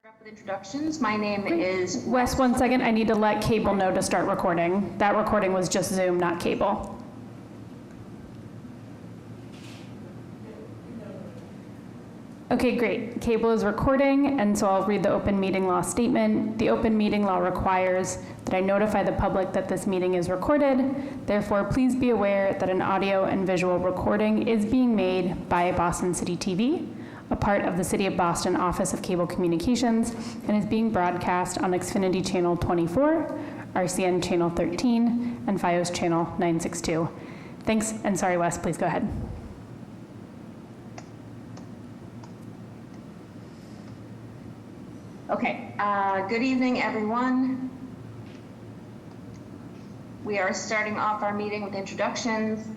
With introductions, my name is Wes, 1 second. I need to let cable know to start recording. That recording was just Zoom, not cable. Okay, great. Cable is recording, and so I'll read the open meeting law statement. The open meeting law requires that I notify the public that this meeting is recorded. Therefore, please be aware that an audio and visual recording is being made by Boston City TV, a part of the City of Boston Office of Cable Communications, and is being broadcast on Xfinity Channel 24, RCN Channel 13, and FiOS Channel 962. Thanks, and sorry, Wes, please go ahead. Okay, good evening, everyone. We are starting off our meeting with introductions,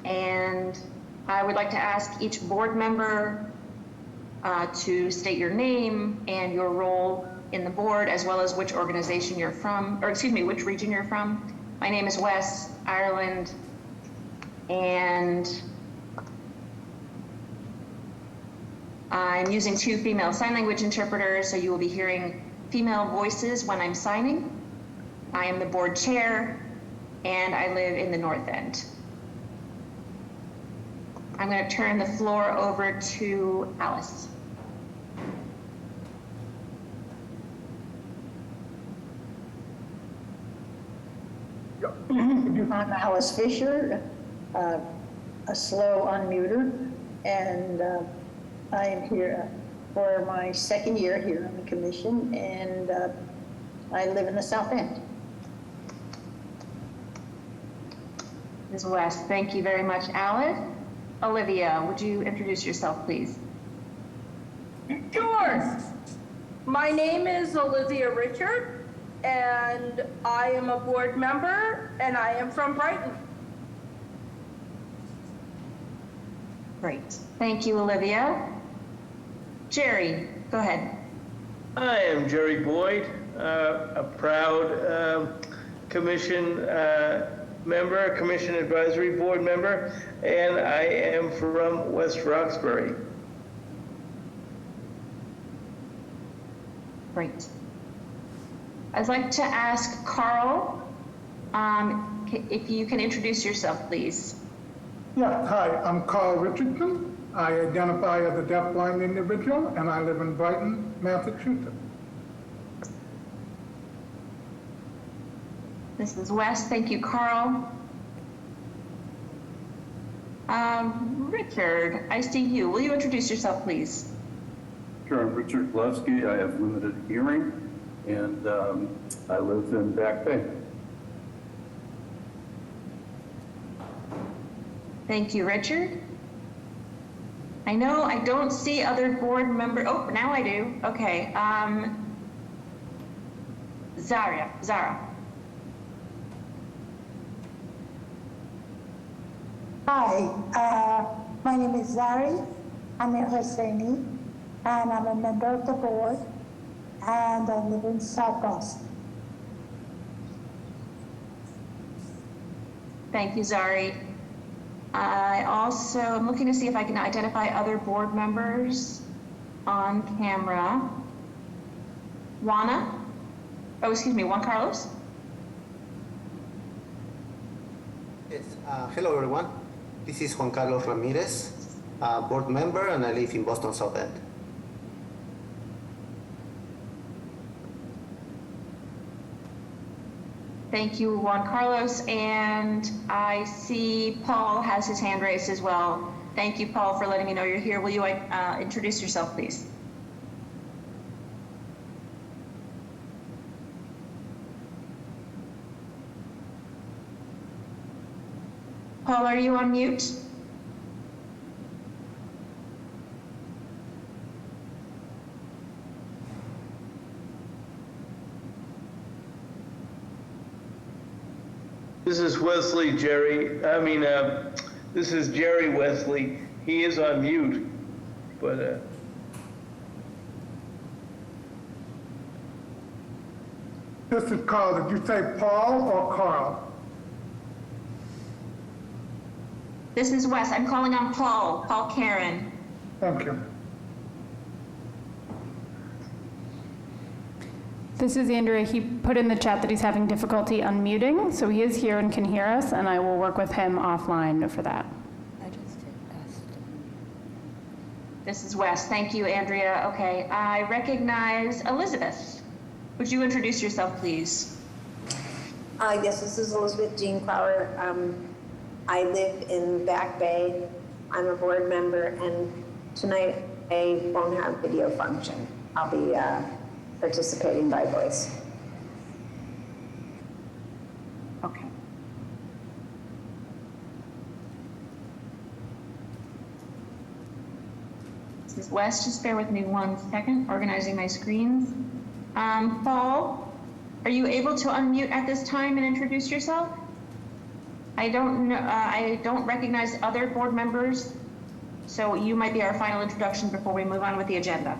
and I would like to ask each board member to state your name and your role in the board, as well as which organization you're from, or excuse me, which region you're from. My name is Wes, Ireland, and I'm using 2 female sign language interpreters, so you will be hearing female voices when I'm signing. I am the board chair, and I live in the North End. I'm going to turn the floor over to Alice. I'm Alice Fisher, a slow unmuter, and I am here for my 2nd year here on the commission, and I live in the South End. Ms. West, thank you very much, Alice. Olivia, would you introduce yourself, please? Sure. My name is Olivia Richard, and I am a board member, and I am from Brighton. Great. Thank you, Olivia. Jerry, go ahead. I am Jerry Boyd, a proud commission member, commission advisory board member, and I am from West Roxbury. Great. I'd like to ask Carl if you can introduce yourself, please. Yeah, hi, I'm Carl Richardson. I identify as a deafblind individual, and I live in Brighton, Massachusetts. This is Wes. Thank you, Carl. Richard, I see you. Will you introduce yourself, please? Sure, I'm Richard Gillespie. I have limited hearing, and I live in Back Bay. Thank you, Richard. I know I don't see other board members. Oh, now I do. Okay. Zara. Hi, my name is Zari Amir Hosseini, and I'm a member of the board, and I live in South Boston. Thank you, Zari. I also am looking to see if I can identify other board members on camera. Juan Carlos. Yes, hello everyone. This is Juan Carlos Ramirez, board member, and I live in Boston South End. Thank you, Juan Carlos. And I see Paul has his hand raised as well. Thank you, Paul, for letting me know you're here. Will you introduce yourself, please? Paul, are you on mute? This is Wesley Jerry. This is Jerry Wesley. He is on mute, but This is Carl. Did you say Paul or Carl? This is Wes. I'm calling on Paul Karen. Thank you. This is Andrea. He put in the chat that he's having difficulty unmuting, so he is here and can hear us, and I will work with him offline for that. This is Wes. Thank you, Andrea. Okay, I recognize Elizabeth. Would you introduce yourself, please? Yes, this is Elizabeth Jean Flower. I live in Back Bay. I'm a board member, and tonight I won't have video function. I'll be participating by voice. Okay. This is Wes. Just bear with me 1 second, organizing my screens. Paul, are you able to unmute at this time and introduce yourself? I don't know, I don't recognize other board members, so you might be our final introduction before we move on with the agenda.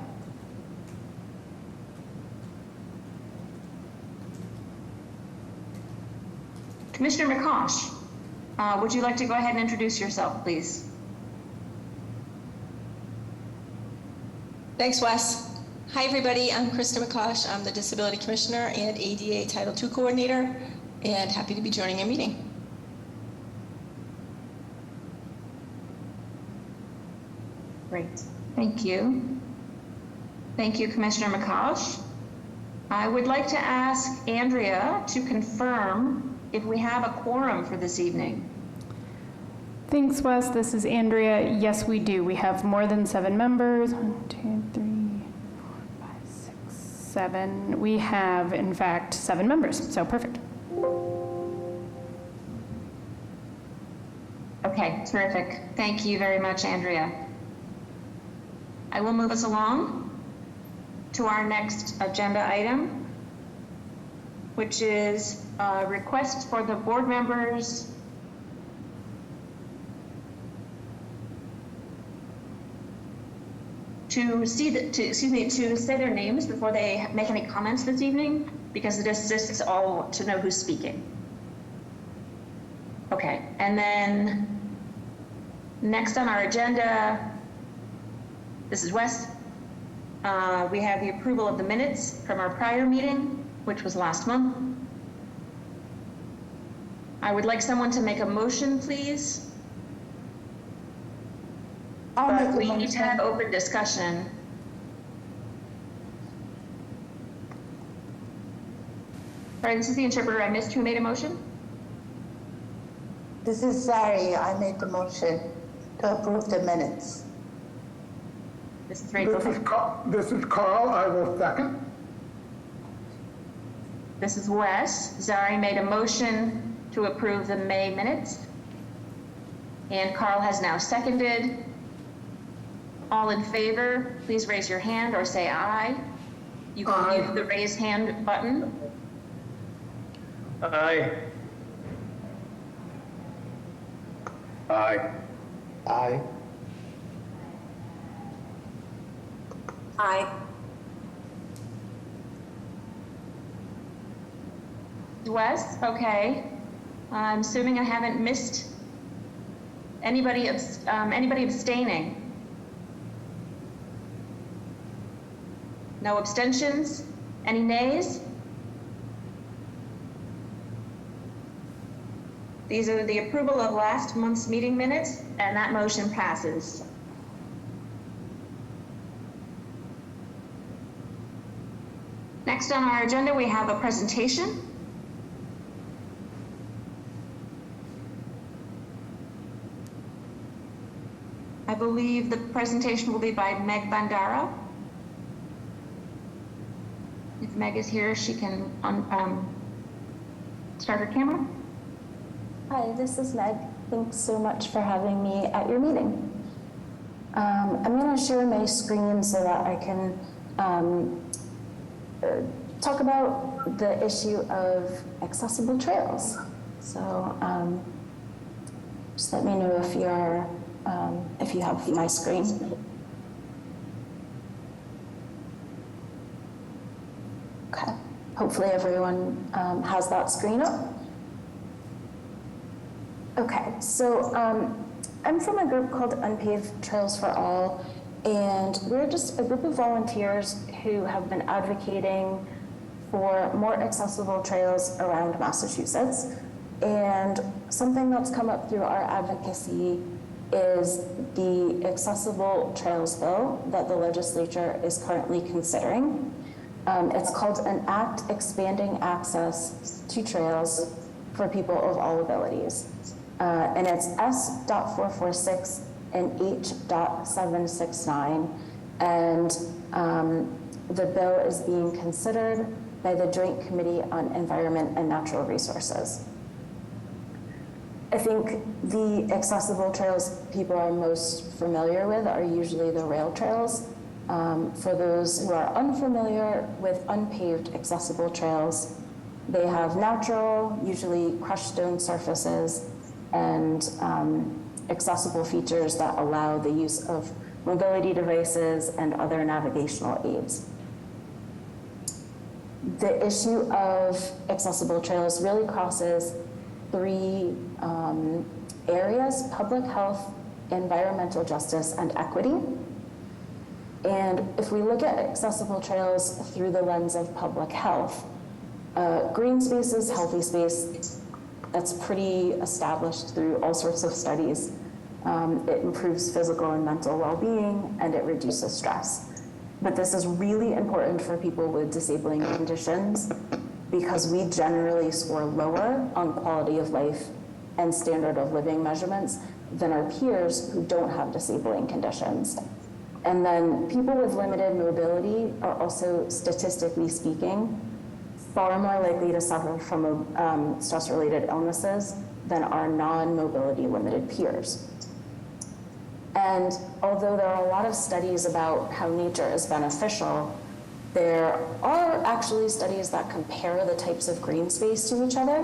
Commissioner McCosh, would you like to go ahead and introduce yourself, please? Thanks, Wes. Hi, everybody. I'm Krista McCosh. I'm the Disability Commissioner and ADA Title II Coordinator, and happy to be joining your meeting. Great. Thank you. Thank you, Commissioner McCosh. I would like to ask Andrea to confirm if we have a quorum for this evening. Thanks, Wes. This is Andrea. Yes, we do. We have more than 7 members. 1, 2, 3, 4, 5, 6, 7. We have, in fact, 7 members, so perfect. Okay, terrific. Thank you very much, Andrea. I will move us along to our next agenda item, which is a request for the board members to say their names before they make any comments this evening, because it assists all to know who's speaking. Okay, and then next on our agenda, this is Wes. We have the approval of the minutes from our prior meeting, which was last month. I would like someone to make a motion, please. But we need to have open discussion. Sorry, this is the interpreter. I missed who made a motion. This is Zari. I make the motion to approve the minutes. This is Rachel. This is Carl. I will second. This is Wes. Zari made a motion to approve the May minutes. And Carl has now seconded. All in favor, please raise your hand or say aye. You can use the raise hand button. Aye. Aye. Aye. Aye. Wes, okay. I'm assuming I haven't missed anybody abstaining. No abstentions? Any nays? These are the approval of last month's meeting minutes, and that motion passes. Next on our agenda, we have a presentation. I believe the presentation will be by Meg Bandara. If Meg is here, she can start her camera. Hi, this is Meg. Thanks so much for having me at your meeting. I'm going to share my screen so that I can talk about the issue of accessible trails. So just let me know if you have my screen. Okay. Hopefully everyone has that screen up. Okay, so I'm from a group called Unpaved Trails for All, and we're just a group of volunteers who have been advocating for more accessible trails around Massachusetts. And something that's come up through our advocacy is the Accessible Trails Bill that the legislature is currently considering. It's called an act expanding access to trails for people of all abilities. And it's S.446 and H.769. And the bill is being considered by the Joint Committee on Environment and Natural Resources. I think the accessible trails people are most familiar with are usually the rail trails. For those who are unfamiliar with unpaved accessible trails, they have natural, usually crushed stone surfaces, and accessible features that allow the use of mobility devices and other navigational aids. The issue of accessible trails really crosses three areas: public health, environmental justice, and equity. And if we look at accessible trails through the lens of public health, green spaces, healthy space, that's pretty established through all sorts of studies. It improves physical and mental well-being, and it reduces stress. But this is really important for people with disabling conditions because we generally score lower on quality of life and standard of living measurements than our peers who don't have disabling conditions. And then people with limited mobility are also, statistically speaking, far more likely to suffer from stress-related illnesses than our non-mobility limited peers. And although there are a lot of studies about how nature is beneficial, there are actually studies that compare the types of green space to each other.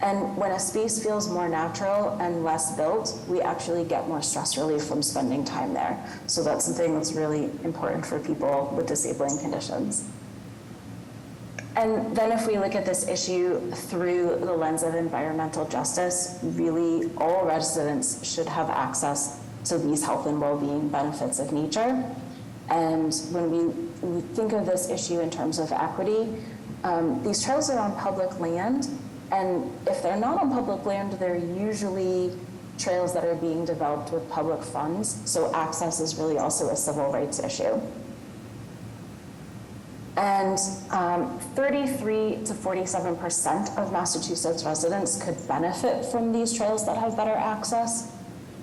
And when a space feels more natural and less built, we actually get more stress relief from spending time there. So that's something that's really important for people with disabling conditions. And then if we look at this issue through the lens of environmental justice, really all residents should have access to these health and well-being benefits of nature. And when we think of this issue in terms of equity, these trails are on public land, and if they're not on public land, they're usually trails that are being developed with public funds, so access is really also a civil rights issue. And 33 to 47% of Massachusetts residents could benefit from these trails that have better access.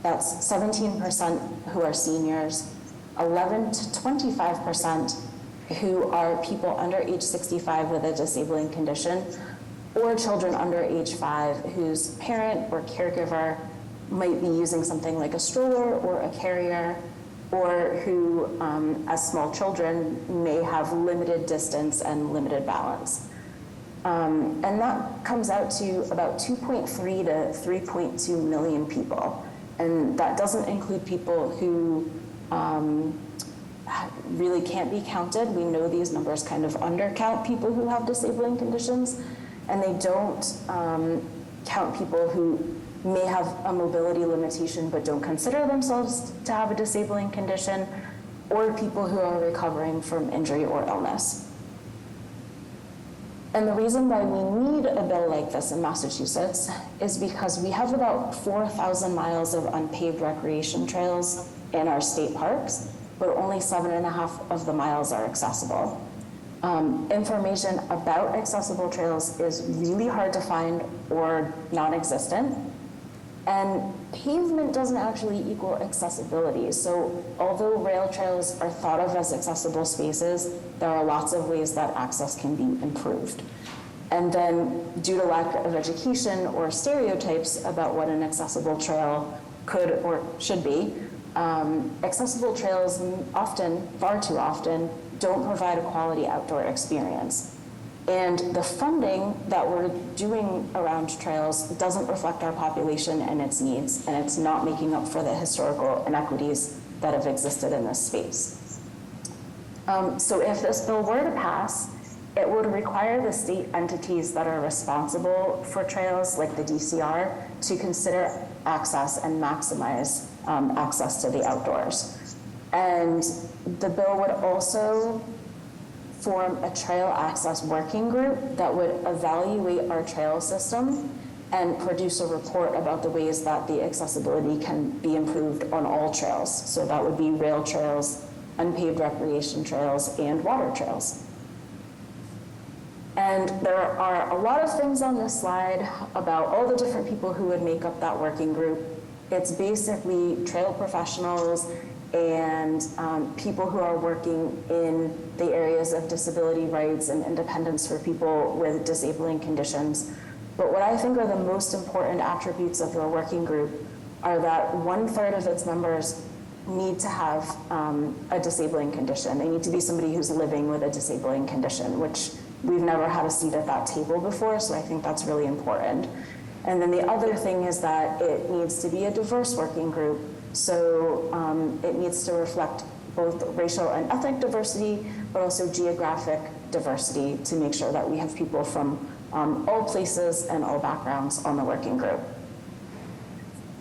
That's 17% who are seniors, 11 to 25% who are people under age 65 with a disabling condition, or children under age 5 whose parent or caregiver might be using something like a stroller or a carrier, or who, as small children, may have limited distance and limited balance. And that comes out to about 2.3 to 3.2 million people. And that doesn't include people who really can't be counted. We know these numbers kind of undercount people who have disabling conditions, and they don't count people who may have a mobility limitation but don't consider themselves to have a disabling condition, or people who are recovering from injury or illness. And the reason why we need a bill like this in Massachusetts is because we have about 4,000 miles of unpaved recreation trails in our state parks, but only 7.5 of the miles are accessible. Information about accessible trails is really hard to find or non-existent. And pavement doesn't actually equal accessibility. So although rail trails are thought of as accessible spaces, there are lots of ways that access can be improved. And then due to lack of education or stereotypes about what an accessible trail could or should be, accessible trails often, far too often, don't provide a quality outdoor experience. And the funding that we're doing around trails doesn't reflect our population and its needs, and it's not making up for the historical inequities that have existed in this space. So if this bill were to pass, it would require the state entities that are responsible for trails, like the DCR, to consider access and maximize access to the outdoors. And the bill would also form a trail access working group that would evaluate our trail system and produce a report about the ways that the accessibility can be improved on all trails. So that would be rail trails, unpaved recreation trails, and water trails. And there are a lot of things on this slide about all the different people who would make up that working group. It's basically trail professionals and people who are working in the areas of disability rights and independence for people with disabling conditions. But what I think are the most important attributes of your working group are that 1/3 of its members need to have a disabling condition. They need to be somebody who's living with a disabling condition, which we've never had a seat at that table before, so I think that's really important. And then the other thing is that it needs to be a diverse working group. So it needs to reflect both racial and ethnic diversity, but also geographic diversity to make sure that we have people from all places and all backgrounds on the working group.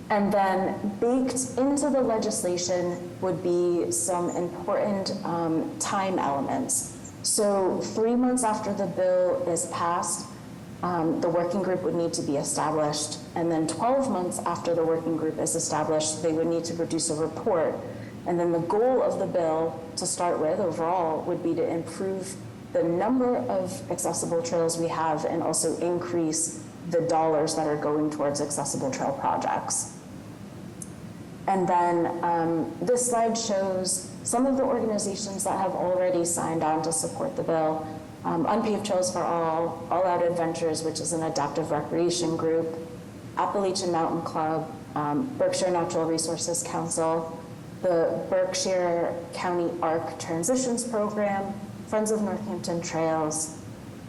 And then baked into the legislation would be some important time elements. So 3 months after the bill is passed, the working group would need to be established. And then 12 months after the working group is established, they would need to produce a report. And then the goal of the bill to start with overall would be to improve the number of accessible trails we have and also increase the dollars that are going towards accessible trail projects. And then this slide shows some of the organizations that have already signed on to support the bill. Unpaved Trails for All, All Out Adventures, which is an adaptive recreation group, Appalachian Mountain Club, Berkshire Natural Resources Council, the Berkshire County ARC Transitions Program, Friends of Northampton Trails,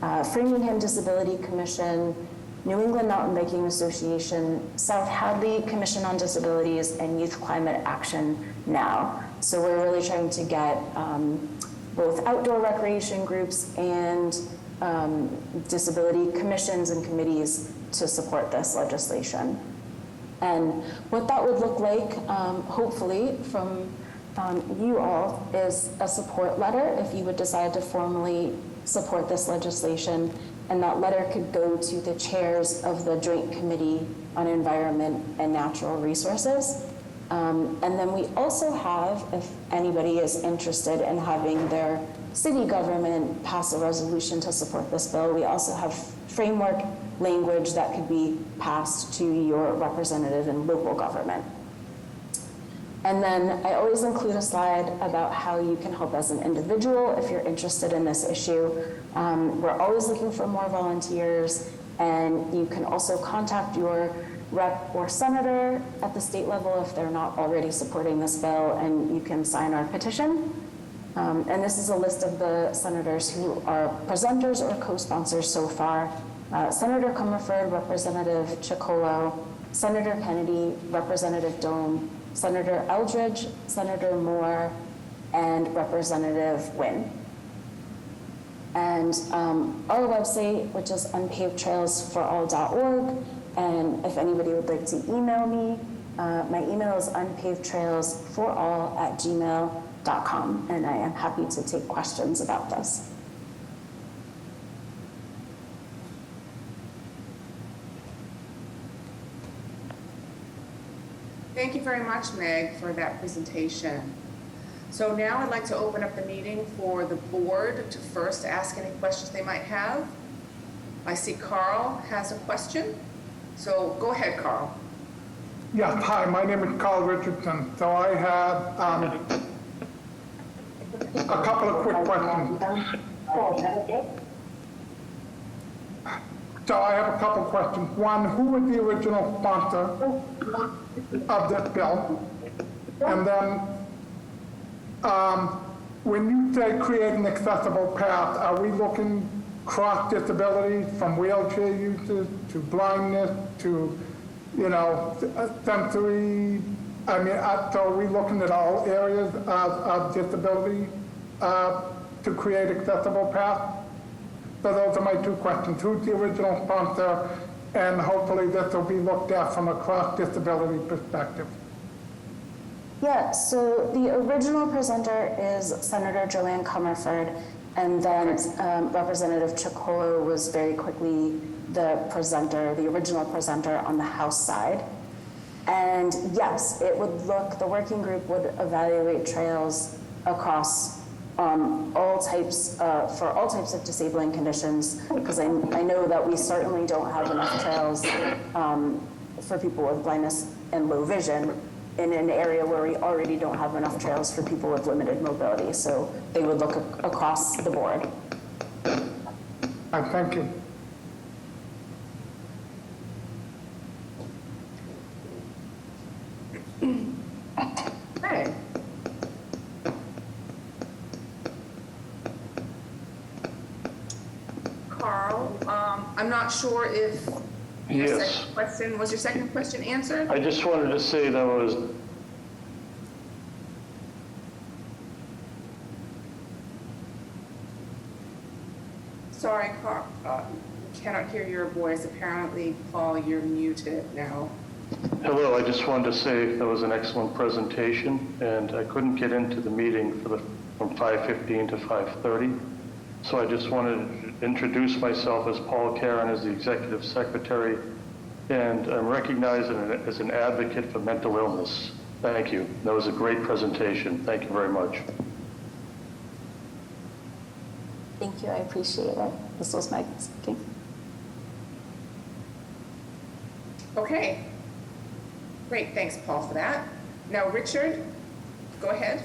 Framingham Disability Commission, New England Mountain Biking Association, South Hadley Commission on Disabilities, and Youth Climate Action Now. So we're really trying to get both outdoor recreation groups and disability commissions and committees to support this legislation. And what that would look like, hopefully, from you all is a support letter if you would decide to formally support this legislation. And that letter could go to the chairs of the Joint Committee on Environment and Natural Resources. And then we also have, if anybody is interested in having their city government pass a resolution to support this bill, we also have framework language that could be passed to your representative in local government. And then I always include a slide about how you can help as an individual if you're interested in this issue. We're always looking for more volunteers, and you can also contact your rep or senator at the state level if they're not already supporting this bill, and you can sign our petition. And this is a list of the senators who are presenters or co-sponsors so far. Senator Comerford, Representative Chicolo, Senator Kennedy, Representative Dome, Senator Eldridge, Senator Moore, and Representative Nguyen. And our website, which is unpavedtrailsforall.org, and if anybody would like to email me, my email is unpavedtrailsforall@gmail.com, and I am happy to take questions about this. Thank you very much, Meg, for that presentation. So now I'd like to open up the meeting for the board to first ask any questions they might have. I see Carl has a question. So go ahead, Carl. Yes, hi, my name is Carl Richardson. So I have a couple of quick questions. So I have a couple of questions. One, who was the original sponsor of this bill? And then, when you say create an accessible path, are we looking cross disabilities from wheelchair users to blindness to, sensory? I mean, so are we looking at all areas of disability to create accessible paths? So those are my two questions. Who's the original sponsor? And hopefully this will be looked at from a cross-disability perspective. Yeah, so the original presenter is Senator Joanne Comerford, And then Representative Chicolo was very quickly the presenter, the original presenter on the House side. And yes, it would look, the working group would evaluate trails across all types, for all types of disabling conditions, because I know that we certainly don't have enough trails for people with blindness and low vision in an area where we already don't have enough trails for people with limited mobility. So they would look across the board. Thank you. Okay. Carl, I'm not sure if your Yes. second question, was your second question answered? I just wanted to say that was, Sorry, Carl, cannot hear your voice. Apparently, Paul, you're muted now. hello, I just wanted to say that was an excellent presentation, and I couldn't get into the meeting from 5:15 to 5:30. So I just wanted to introduce myself as Paul Karen, as the Executive Secretary, and I'm recognized as an advocate for mental illness. Thank you. That was a great presentation. Thank you very much. Thank you, I appreciate it. This was my speaking. Okay. Great, thanks, Paul, for that. Now, Richard, go ahead.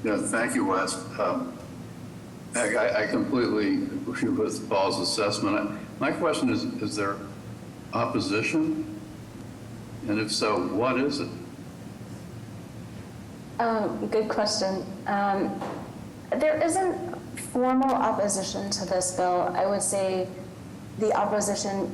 Yeah, thank you, Wes. I completely agree with Paul's assessment. My question is there opposition? And if so, what is it? Good question. There isn't formal opposition to this bill. I would say the opposition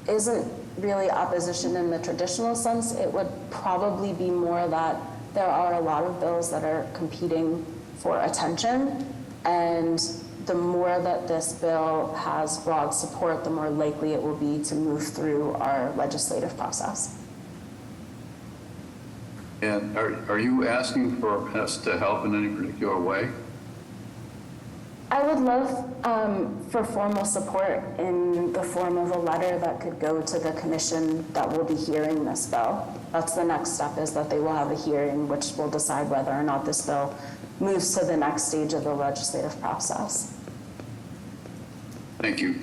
isn't really opposition in the traditional sense. It would probably be more that there are a lot of bills that are competing for attention, and the more that this bill has broad support, the more likely it will be to move through our legislative process. And are you asking for us to help in any particular way? I would love for formal support in the form of a letter that could go to the commission that will be hearing this bill. That's the next step, is that they will have a hearing which will decide whether or not this bill moves to the next stage of the legislative process. Thank you.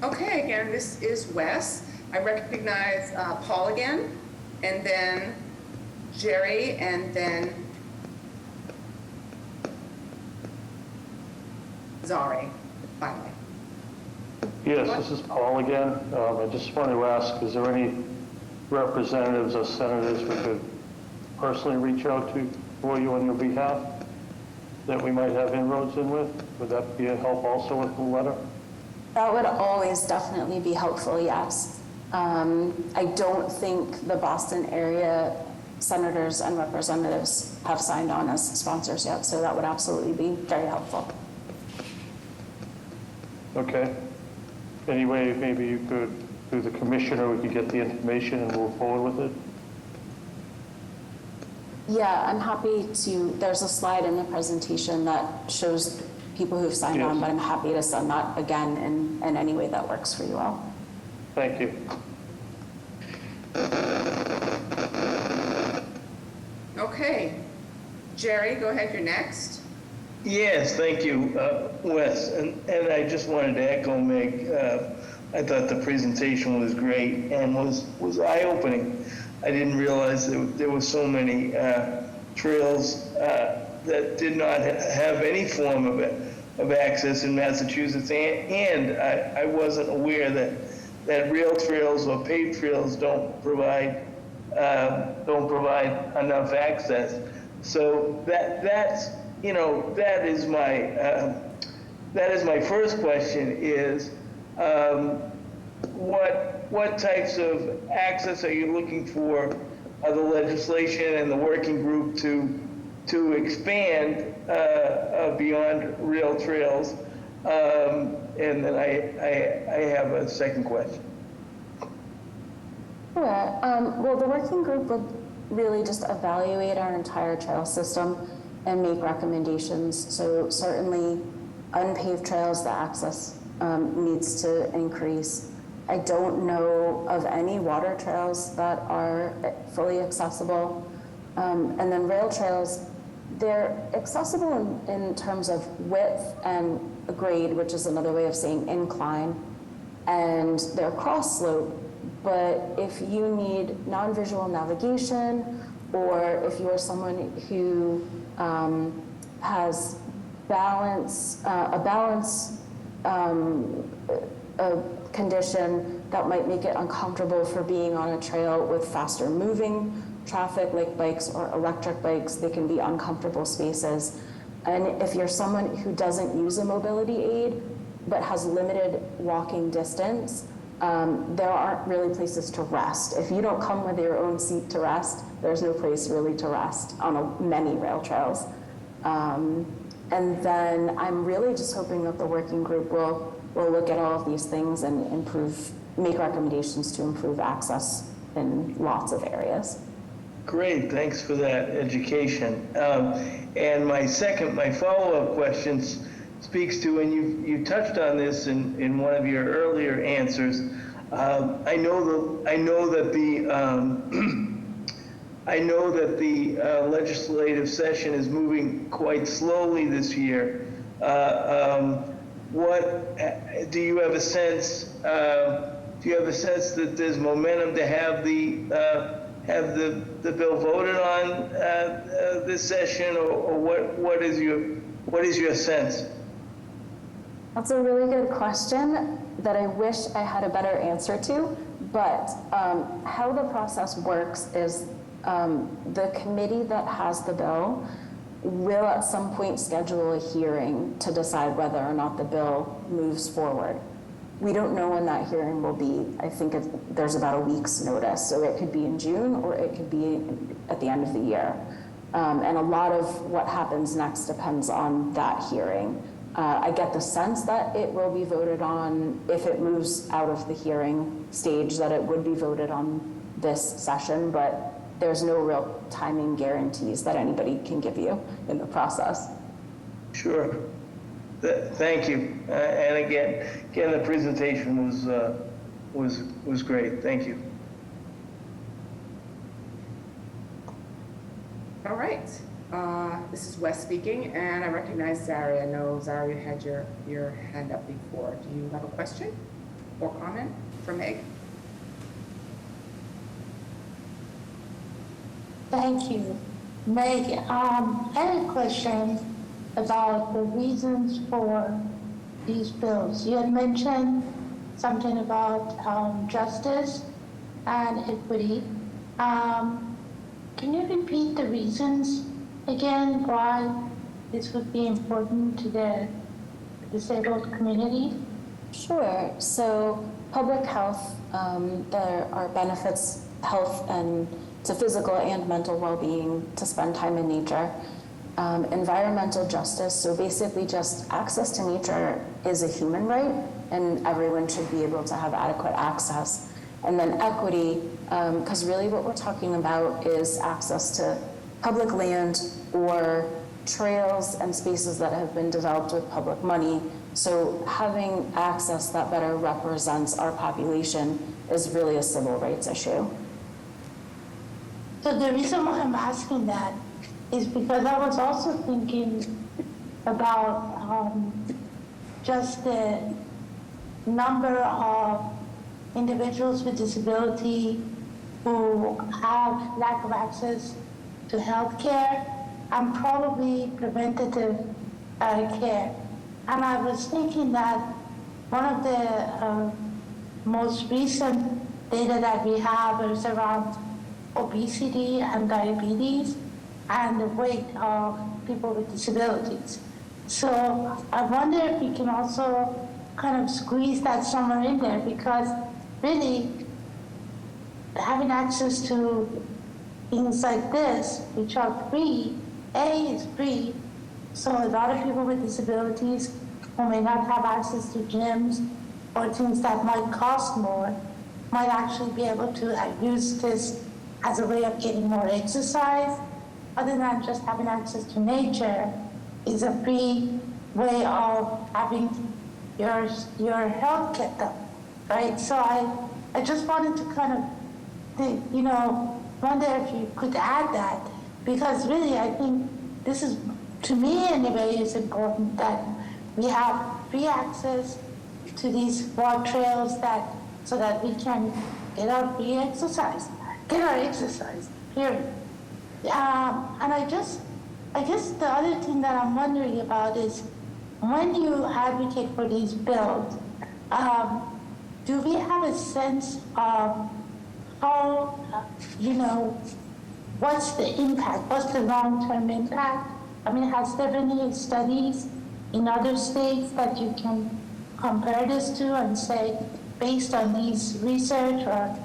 Okay, again, this is Wes. I recognize Paul again, and then Jerry, and then Zari, finally. Yes, this is Paul again. I just wanted to ask, is there any representatives or senators we could personally reach out to for you on your behalf that we might have inroads in with? Would that be a help also with the letter? That would always definitely be helpful, yes. I don't think the Boston area senators and representatives have signed on as sponsors yet, so that would absolutely be very helpful. Okay. Anyway, maybe you could, through the commissioner, we could get the information and move forward with it? Yeah, I'm happy to, there's a slide in the presentation that shows people who've signed on, but I'm happy to send that again in any way that works for you all. Thank you. Okay, Jerry, go ahead, you're next. Yes, thank you, Wes. And I just wanted to echo Meg. I thought the presentation was great and was eye-opening. I didn't realize there were so many trails that did not have any form of access in Massachusetts, and I wasn't aware that rail trails or paved trails don't provide enough access. So that's that is my first question is what types of access are you looking for the legislation and the working group to expand beyond rail trails? And then I have a second question. Sure. Well, the working group would really just evaluate our entire trail system and make recommendations. So certainly unpaved trails, the access needs to increase. I don't know of any water trails that are fully accessible. And then rail trails, they're accessible in terms of width and grade, which is another way of saying incline, and they're cross slope. But if you need non-visual navigation, or if you are someone who has a balance a condition that might make it uncomfortable for being on a trail with faster moving traffic like bikes or electric bikes, they can be uncomfortable spaces. And if you're someone who doesn't use a mobility aid but has limited walking distance, there aren't really places to rest. If you don't come with your own seat to rest, there's no place really to rest on many rail trails. And then I'm really just hoping that the working group will look at all of these things and make recommendations to improve access in lots of areas. Great, thanks for that education. And my follow-up question speaks to, and you touched on this in one of your earlier answers. I know that the legislative session is moving quite slowly this year. Do you have a sense? Do you have a sense that there's momentum to have the bill voted on this session, or what is your sense? That's a really good question that I wish I had a better answer to. But how the process works is the committee that has the bill will at some point schedule a hearing to decide whether or not the bill moves forward. We don't know when that hearing will be. I think there's about a week's notice. So it could be in June or it could be at the end of the year. And a lot of what happens next depends on that hearing. I get the sense that it will be voted on if it moves out of the hearing stage, that it would be voted on this session, but there's no real timing guarantees that anybody can give you in the process. Sure. Thank you. And again, the presentation was great. Thank you. All right. This is Wes speaking, and I recognize Zari. I know Zari, you had your hand up before. Do you have a question or comment for Meg? Thank you. Meg, I had a question about the reasons for these bills. You had mentioned something about justice and equity. Can you repeat the reasons again why this would be important to the disabled community? Sure. So public health, there are benefits, health and to physical and mental well-being, to spend time in nature. Environmental justice, so basically just access to nature is a human right, and everyone should be able to have adequate access. And then equity, because really what we're talking about is access to public land or trails and spaces that have been developed with public money. So having access that better represents our population is really a civil rights issue. So the reason why I'm asking that is because I was also thinking about just the number of individuals with disability who have lack of access to health care and probably preventative care. And I was thinking that one of the most recent data that we have is around obesity and diabetes and the weight of people with disabilities. So I wonder if we can also kind of squeeze that somewhere in there, because really having access to things like this, which are free, is free, so a lot of people with disabilities who may not have access to gyms or things that might cost more might actually be able to use this as a way of getting more exercise, other than just having access to nature, is a free way of having your health kept up, right? So I just wanted to kind of think, wonder if you could add that, because really I think this is, to me anyway, is important that we have free access to these walk trails so that we can get our free exercise, period. And I guess the other thing that I'm wondering about is, when you advocate for these bills, do we have a sense of how, what's the impact, what's the long-term impact? I mean, has there been any studies in other states that you can compare this to and say, based on these research or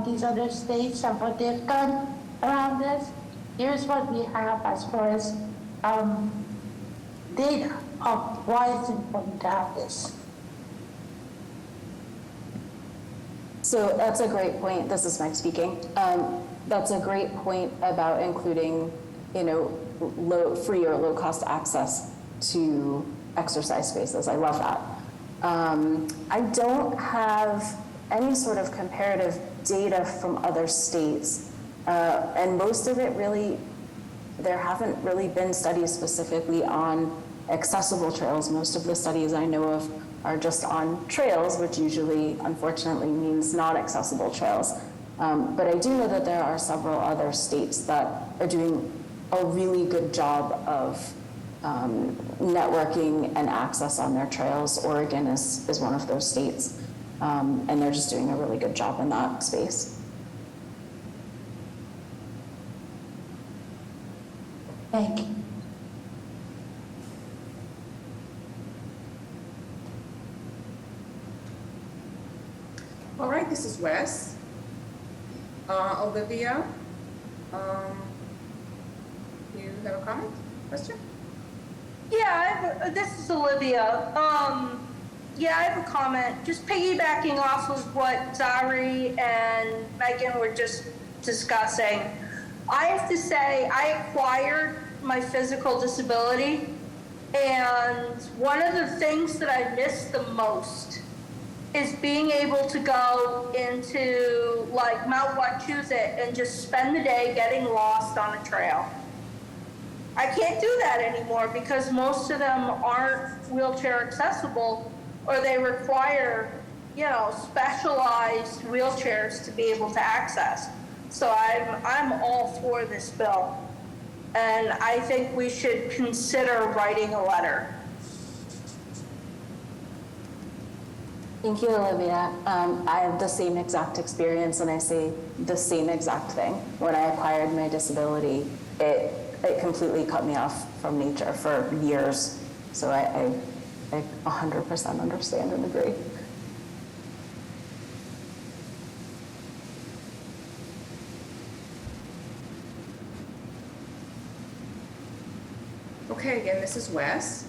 these other states and what they've done around this? Here's what we have as far as data of why it's important to have this. So that's a great point. This is Meg speaking. That's a great point about including, free or low cost access to exercise spaces. I love that. I don't have any sort of comparative data from other states, and most of it really, there haven't really been studies specifically on accessible trails. Most of the studies I know of are just on trails, which usually, unfortunately, means not accessible trails. But I do know that there are several other states that are doing a really good job of networking and access on their trails. Oregon is one of those states, and they're just doing a really good job in that space. Thank you. All right, this is Wes. Olivia, you have a comment, question? Yeah, this is Olivia. Yeah, I have a comment. Just piggybacking off of what Zari and Megan were just discussing. I have to say, I acquired my physical disability, and one of the things that I miss the most is being able to go into like Mount Wachusett and just spend the day getting lost on a trail. I can't do that anymore because most of them aren't wheelchair accessible, or they require, specialized wheelchairs to be able to access. So I'm all for this bill, and I think we should consider writing a letter. Thank you, Olivia. I have the same exact experience, and I say the same exact thing. When I acquired my disability, it completely cut me off from nature for years. So I 100% understand and agree. Okay, again, this is Wes.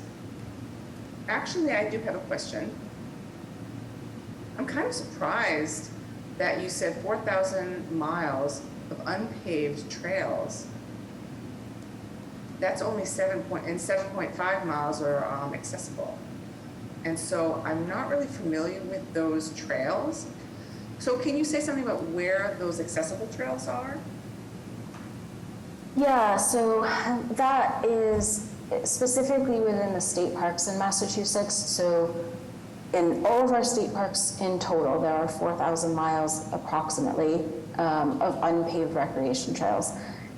Actually, I do have a question. I'm kind of surprised that you said 4,000 miles of unpaved trails. That's only 7.5 miles are accessible. And so I'm not really familiar with those trails. So can you say something about where those accessible trails are? Yeah, so that is specifically within the state parks in Massachusetts. So in all of our state parks in total, there are 4,000 miles approximately of unpaved recreation trails.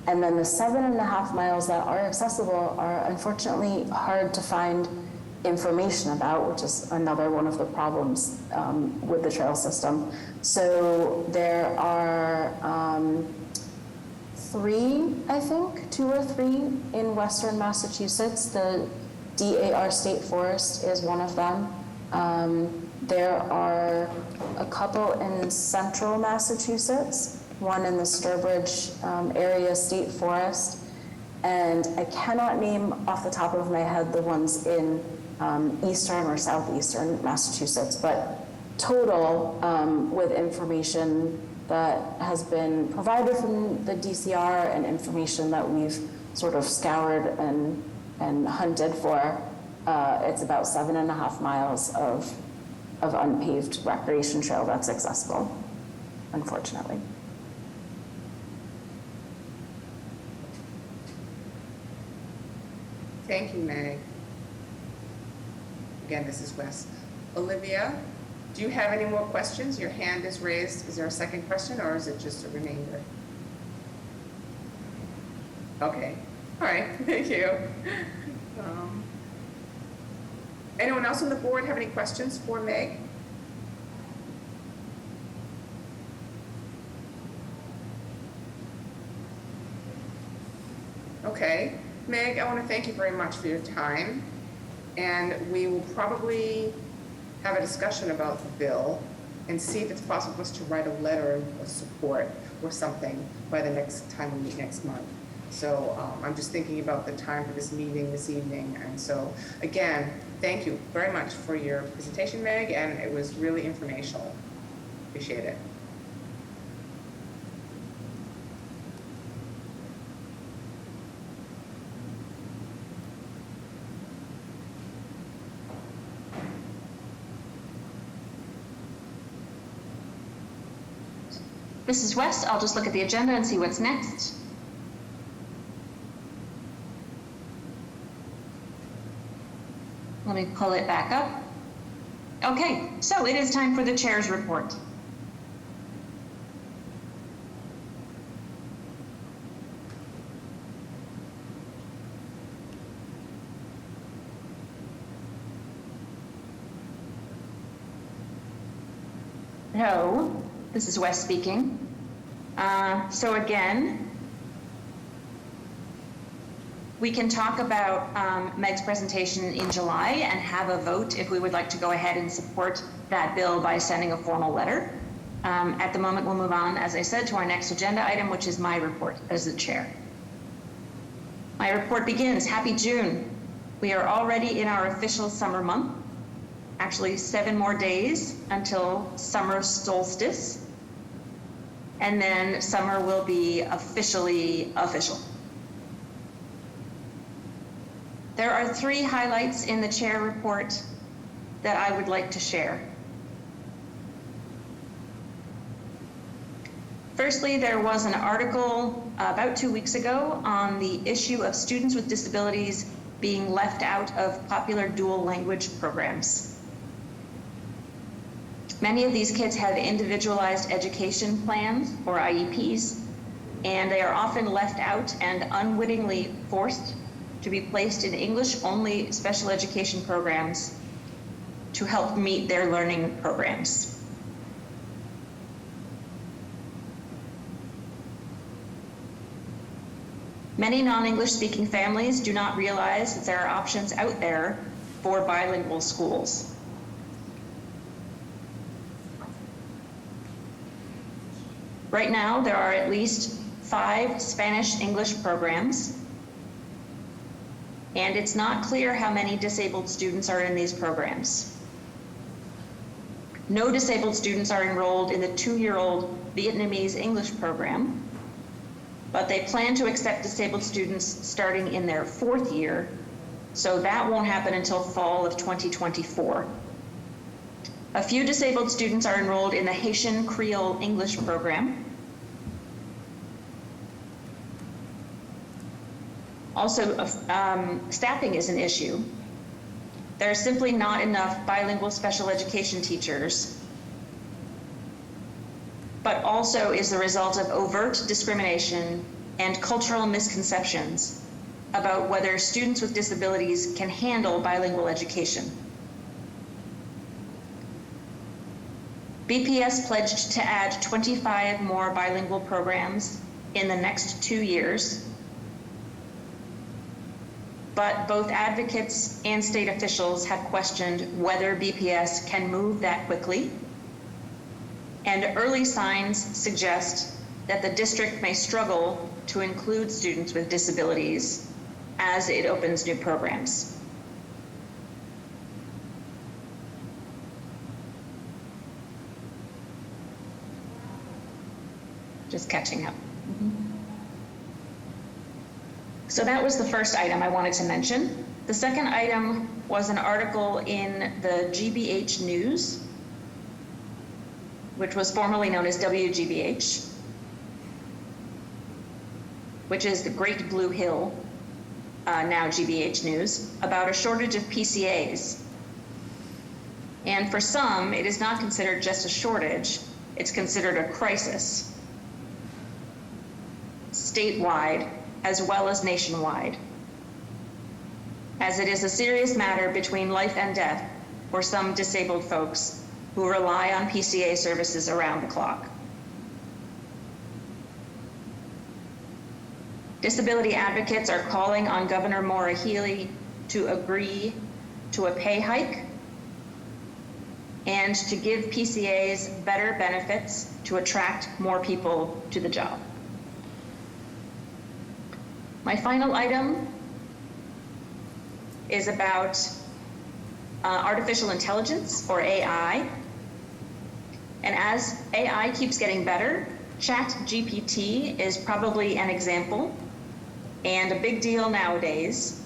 And then the 7.5 miles that are accessible are unfortunately hard to find information about, which is another one of the problems with the trail system. So there are 2 or 3 in Western Massachusetts. The DAR State Forest is one of them. There are a couple in Central Massachusetts, one in the Sturbridge area state forest, and I cannot name off the top of my head the ones in eastern or southeastern Massachusetts, but total with information that has been provided from the DCR and information that we've sort of scoured and hunted for. It's about 7.5 miles of unpaved recreation trail that's accessible, unfortunately. Thank you, Meg. Again, this is Wes. Olivia, do you have any more questions? Your hand is raised. Is there a second question, or is it just a remainder? Okay, all right, thank you. Anyone else on the board have any questions for Meg? Okay, Meg, I want to thank you very much for your time, and we will probably have a discussion about the bill and see if it's possible for us to write a letter of support or something by the next time we meet next month. So I'm just thinking about the time for this meeting this evening, and so again, thank you very much for your presentation, Meg, and it was really informational. Appreciate it. Mrs. West, I'll just look at the agenda and see what's next. Let me pull it back up. Okay, so it is time for the chair's report. No, this is Wes speaking. So again, we can talk about Meg's presentation in July and have a vote if we would like to go ahead and support that bill by sending a formal letter. At the moment, we'll move on, as I said, to our next agenda item, which is my report as the chair. My report begins. Happy June. We are already in our official summer month. Actually, 7 more days until summer solstice. And then summer will be officially official. There are 3 highlights in the chair report that I would like to share. Firstly, there was an article about 2 weeks ago on the issue of students with disabilities being left out of popular dual language programs. Many of these kids have individualized education plans, or IEPs, and they are often left out and unwittingly forced to be placed in English-only special education programs to help meet their learning programs. Many non-English speaking families do not realize that there are options out there for bilingual schools. Right now, there are at least 5 Spanish-English programs, and it's not clear how many disabled students are in these programs. No disabled students are enrolled in the 2-year-old Vietnamese English program, but they plan to accept disabled students starting in their 4th year, so that won't happen until fall of 2024. A few disabled students are enrolled in the Haitian Creole English program. Also, staffing is an issue. There are simply not enough bilingual special education teachers, but also is the result of overt discrimination and cultural misconceptions about whether students with disabilities can handle bilingual education. BPS pledged to add 25 more bilingual programs in the next 2 years, but both advocates and state officials have questioned whether BPS can move that quickly, and early signs suggest that the district may struggle to include students with disabilities as it opens new programs. just catching up. So that was the first item I wanted to mention. The second item was an article in the GBH News, which was formerly known as WGBH, which is the Great Blue Hill, now GBH News, about a shortage of PCAs. And for some, it is not considered just a shortage, it's considered a crisis, statewide as well as nationwide, as it is a serious matter between life and death for some disabled folks who rely on PCA services around the clock. Disability advocates are calling on Governor Maura Healey to agree to a pay hike and to give PCAs better benefits to attract more people to the job. My final item is about artificial intelligence, or AI. And as AI keeps getting better, ChatGPT is probably an example and a big deal nowadays.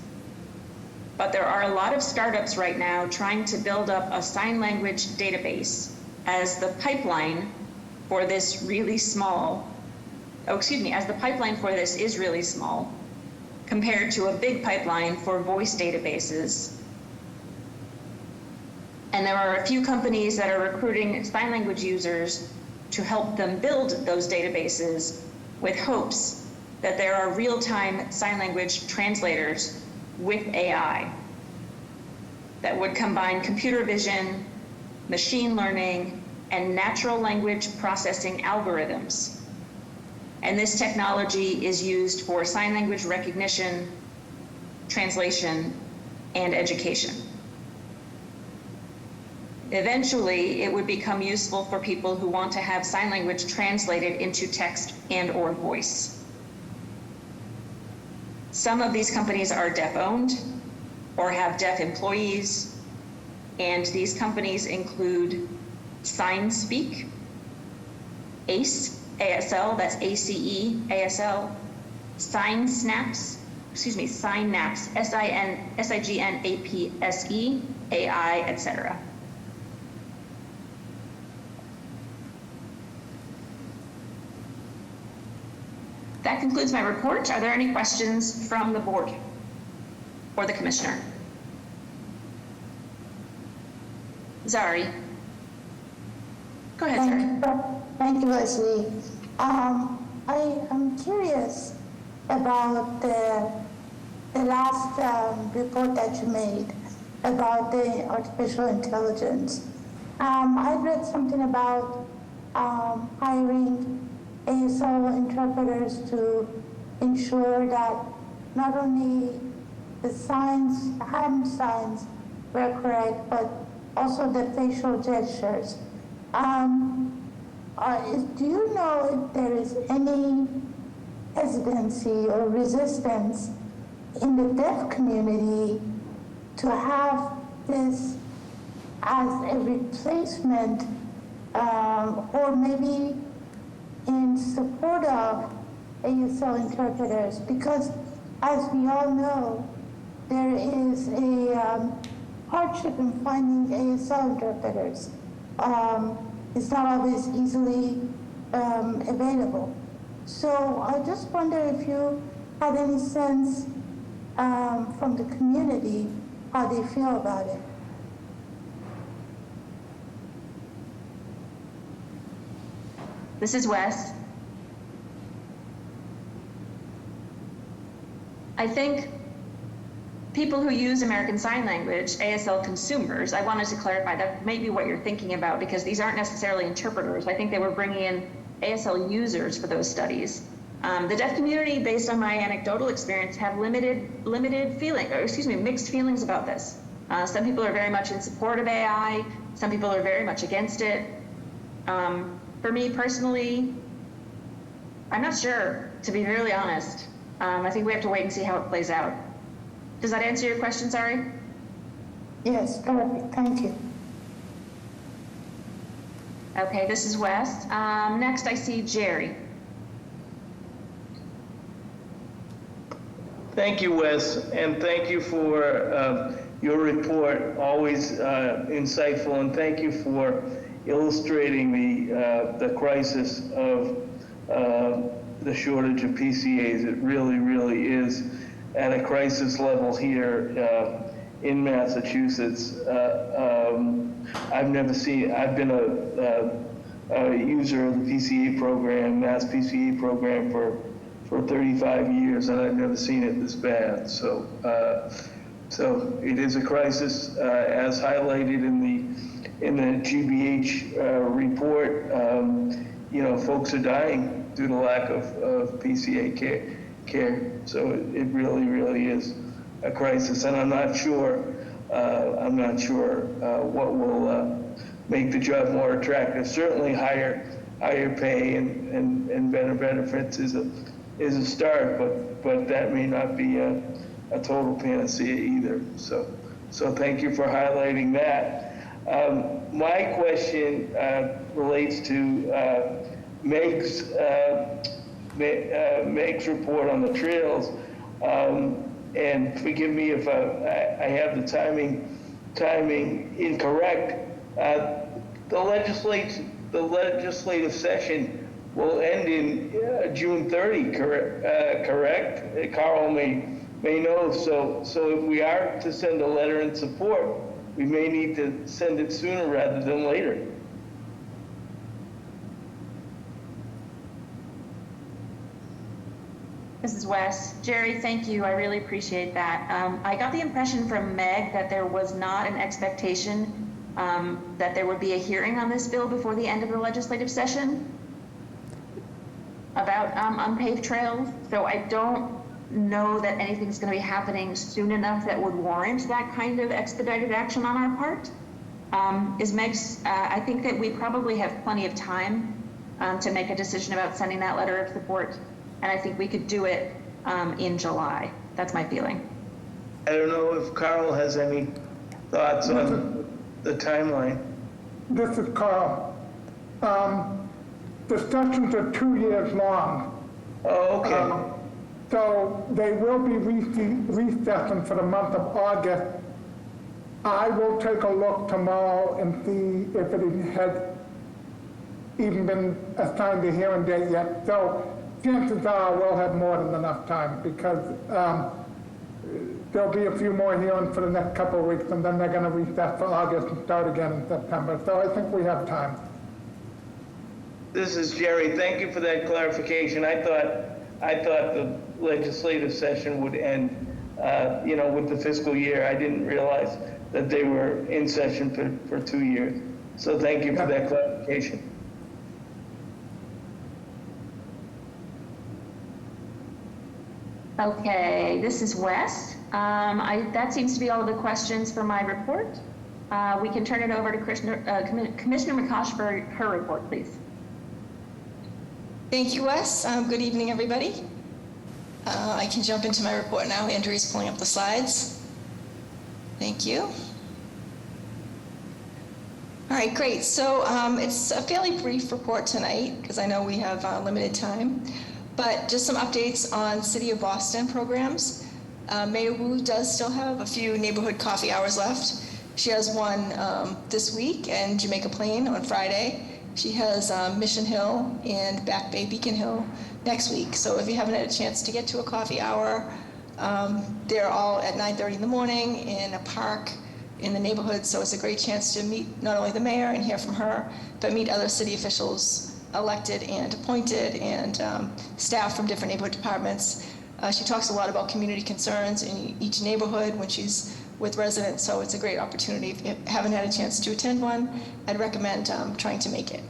But there are a lot of startups right now trying to build up a sign language database as the pipeline for this really small, as the pipeline for this is really small compared to a big pipeline for voice databases. And there are a few companies that are recruiting sign language users to help them build those databases with hopes that there are real-time sign language translators with AI that would combine computer vision, machine learning, and natural language processing algorithms. And this technology is used for sign language recognition, translation, and education. Eventually, it would become useful for people who want to have sign language translated into text and or voice. Some of these companies are deaf-owned or have deaf employees, and these companies include SignSpeak, ACE, ASL, that's ACE, ASL, Signaps, SIGNAPSE, AI, etc. That concludes my report. Are there any questions from the board or the commissioner? Zari. Go ahead, Zari. Thank you, Leslie. I am curious about the last report that you made about the artificial intelligence. I read something about hiring ASL interpreters to ensure that not only the hand signs were correct, but also the facial gestures. Do you know if there is any hesitancy or resistance in the deaf community to have this as a replacement, or maybe in support of ASL interpreters? Because as we all know, there is a hardship in finding ASL interpreters. It's not always easily available. So I just wonder if you had any sense from the community how they feel about it. This is Wes. I think people who use American Sign Language, ASL consumers, I wanted to clarify that may be what you're thinking about, because these aren't necessarily interpreters. I think they were bringing in ASL users for those studies. The deaf community, based on my anecdotal experience, have mixed feelings about this. Some people are very much in support of AI. Some people are very much against it. For me personally, I'm not sure, to be really honest. I think we have to wait and see how it plays out. Does that answer your question, Zari? Yes, perfect. Thank you. Okay, this is Wes. Next, I see Jerry. Thank you, Wes, and thank you for your report, always insightful, and thank you for illustrating the crisis of the shortage of PCAs. It really, really is at a crisis level here in Massachusetts. I've been a user of the PCA program, Mass PCA program for 35 years, and I've never seen it this bad. So it is a crisis, as highlighted in the GBH report. Folks are dying due to lack of PCA care. So it really, really is a crisis, and I'm not sure what will make the job more attractive. Certainly higher pay and better benefits is a start, but that may not be a total panacea either. So thank you for highlighting that. My question relates to Meg's report on the trails. And forgive me if I have the timing incorrect. The legislative session will end in June 30, correct? Carl may know. So if we are to send a letter in support, we may need to send it sooner rather than later. This is Wes. Jerry, thank you. I really appreciate that. I got the impression from Meg that there was not an expectation that there would be a hearing on this bill before the end of the legislative session about unpaved trails. So I don't know that anything's going to be happening soon enough that would warrant that kind of expedited action on our part. I think that we probably have plenty of time to make a decision about sending that letter of support. And I think we could do it in July. That's my feeling. I don't know if Carl has any thoughts on the timeline. This is Carl. The sessions are 2 years long. Oh, okay. So they will be recessing for the month of August. I will take a look tomorrow and see if it has even been assigned a hearing date yet. So chances are we'll have more than enough time, because there'll be a few more hearings for the next couple of weeks, and then they're going to recess for August and start again in September. So I think we have time. This is Jerry. Thank you for that clarification. I thought the legislative session would end, with the fiscal year. I didn't realize that they were in session for 2 years. So thank you for that clarification. Okay, this is Wes. That seems to be all of the questions for my report. We can turn it over to Commissioner McCosh for her report, please. Thank you, Wes. Good evening, everybody. I can jump into my report now. Andrew's pulling up the slides. Thank you. All right, great. So it's a fairly brief report tonight, because I know we have limited time. But just some updates on City of Boston programs. Mayor Wu does still have a few neighborhood coffee hours left. She has one this week in Jamaica Plain on Friday. She has Mission Hill and Back Bay Beacon Hill next week. So if you haven't had a chance to get to a coffee hour, they're all at 9:30 in the morning in a park in the neighborhood. So it's a great chance to meet not only the mayor and hear from her, but meet other city officials, elected and appointed, and staff from different neighborhood departments. She talks a lot about community concerns in each neighborhood when she's with residents, so it's a great opportunity. If you haven't had a chance to attend one, I'd recommend trying to make it.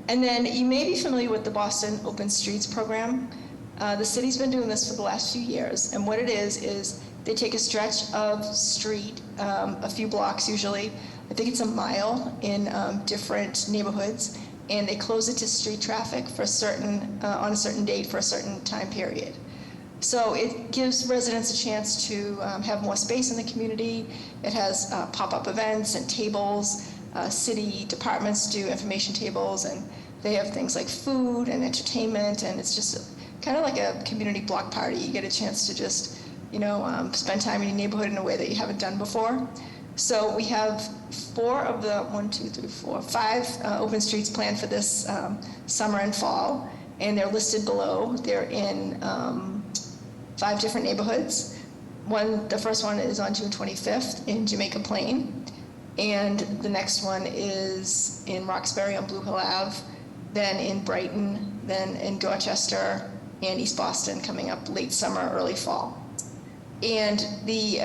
And then you may be familiar with the Boston Open Streets program. The city's been doing this for the last few years, and what it is they take a stretch of street, a few blocks usually, I think it's a mile in different neighborhoods, and they close it to street traffic for on a certain date for a certain time period. So it gives residents a chance to have more space in the community. It has pop-up events and tables. City departments do information tables, and they have things like food and entertainment, and it's just kind of like a community block party. You get a chance to just, spend time in your neighborhood in a way that you haven't done before. So we have 5 open streets planned for this summer and fall, and they're listed below. They're in 5 different neighborhoods. The first one is on June 25th in Jamaica Plain, and the next one is in Roxbury on Blue Hill Ave, then in Brighton, then in Dorchester and East Boston coming up late summer, early fall. And the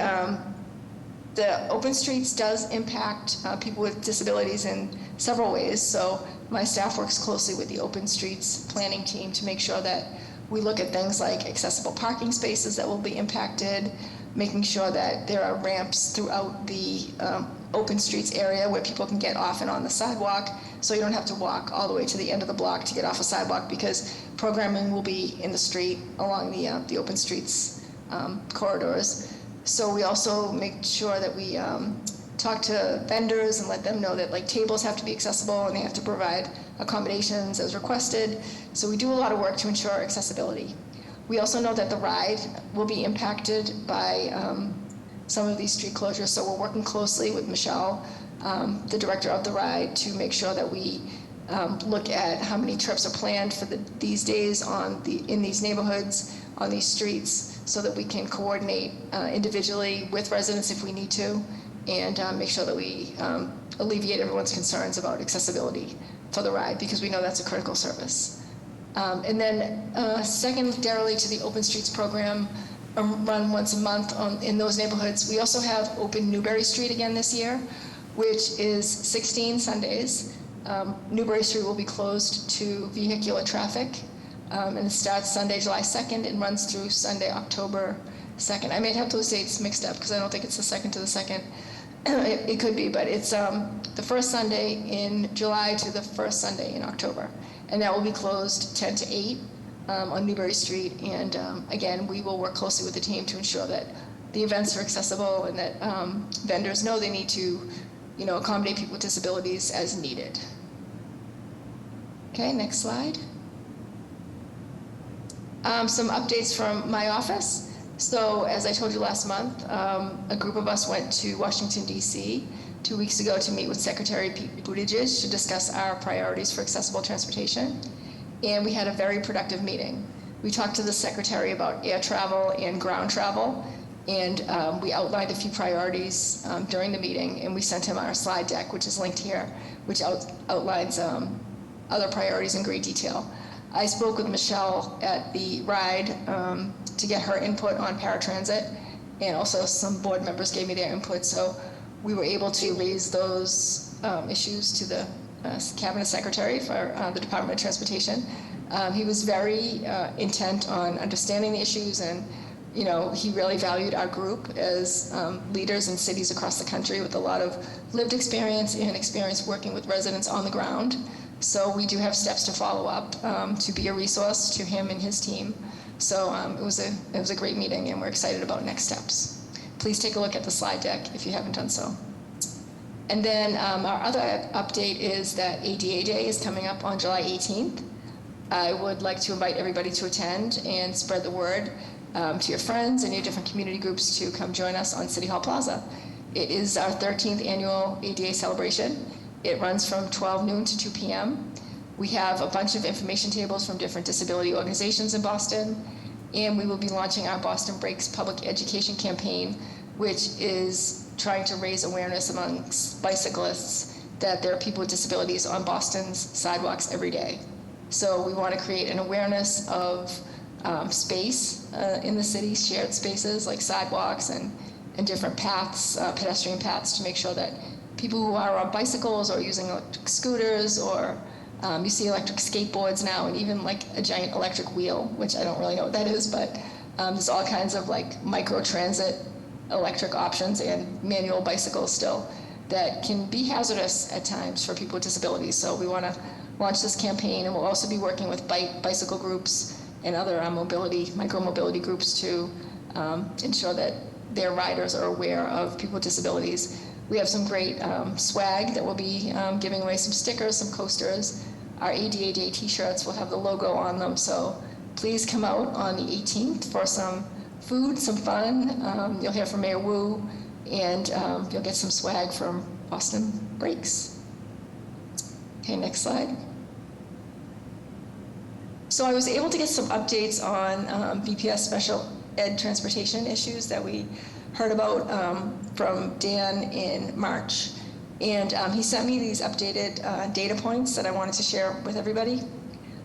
open streets does impact people with disabilities in several ways. So my staff works closely with the open streets planning team to make sure that we look at things like accessible parking spaces that will be impacted, making sure that there are ramps throughout the open streets area where people can get off and on the sidewalk, so you don't have to walk all the way to the end of the block to get off a sidewalk, because programming will be in the street along the open streets corridors. So we also make sure that we talk to vendors and let them know that tables have to be accessible and they have to provide accommodations as requested. So we do a lot of work to ensure accessibility. We also know that the ride will be impacted by some of these street closures. So we're working closely with Michelle, the director of the ride, to make sure that we look at how many trips are planned for these days in these neighborhoods, on these streets, so that we can coordinate individually with residents if we need to, and make sure that we alleviate everyone's concerns about accessibility for the ride, because we know that's a critical service. And then secondarily to the Open Streets program, run once a month in those neighborhoods, we also have Open Newberry Street again this year, which is 16 Sundays. Newberry Street will be closed to vehicular traffic, and it starts Sunday, July 2nd, and runs through Sunday, October 2nd. I may have those dates mixed up because I don't think it's the 2nd to the 2nd. It could be, but it's the first Sunday in July to the first Sunday in October. And that will be closed 10 to 8 on Newberry Street. And again, we will work closely with the team to ensure that the events are accessible and that vendors know they need to, accommodate people with disabilities as needed. Okay, next slide. Some updates from my office. So as I told you last month, a group of us went to Washington, D.C. 2 weeks ago to meet with Secretary Pete Buttigieg to discuss our priorities for accessible transportation. And we had a very productive meeting. We talked to the Secretary about air travel and ground travel, and we outlined a few priorities during the meeting, and we sent him our slide deck, which is linked here, which outlines other priorities in great detail. I spoke with Michelle at the ride to get her input on paratransit, and also some board members gave me their input, so we were able to raise those issues to the Cabinet Secretary for the Department of Transportation. He was very intent on understanding the issues, and he really valued our group as leaders in cities across the country with a lot of lived experience and experience working with residents on the ground. So we do have steps to follow up to be a resource to him and his team. So it was a great meeting, and we're excited about next steps. Please take a look at the slide deck if you haven't done so. And then our other update is that ADA Day is coming up on July 18th. I would like to invite everybody to attend and spread the word to your friends and your different community groups to come join us on City Hall Plaza. It is our 13th annual ADA celebration. It runs from 12 noon to 2 p.m. We have a bunch of information tables from different disability organizations in Boston, and we will be launching our Boston Breaks public education campaign, which is trying to raise awareness amongst bicyclists that there are people with disabilities on Boston's sidewalks every day. So we want to create an awareness of space in the city, shared spaces like sidewalks and different paths, pedestrian paths, to make sure that people who are on bicycles or using electric scooters, or you see electric skateboards now, and even like a giant electric wheel, which I don't really know what that is, but there's all kinds of like micro-transit electric options and manual bicycles still that can be hazardous at times for people with disabilities. So we want to launch this campaign, and we'll also be working with bicycle groups and other micro-mobility groups to ensure that their riders are aware of people with disabilities. We have some great swag that we'll be giving away, some stickers, some coasters. Our ADA Day t-shirts will have the logo on them, so please come out on the 18th for some food, some fun. You'll hear from Mayor Wu, and you'll get some swag from Boston Breaks. Okay, next slide. So I was able to get some updates on BPS special ed transportation issues that we heard about from Dan in March. And he sent me these updated data points that I wanted to share with everybody.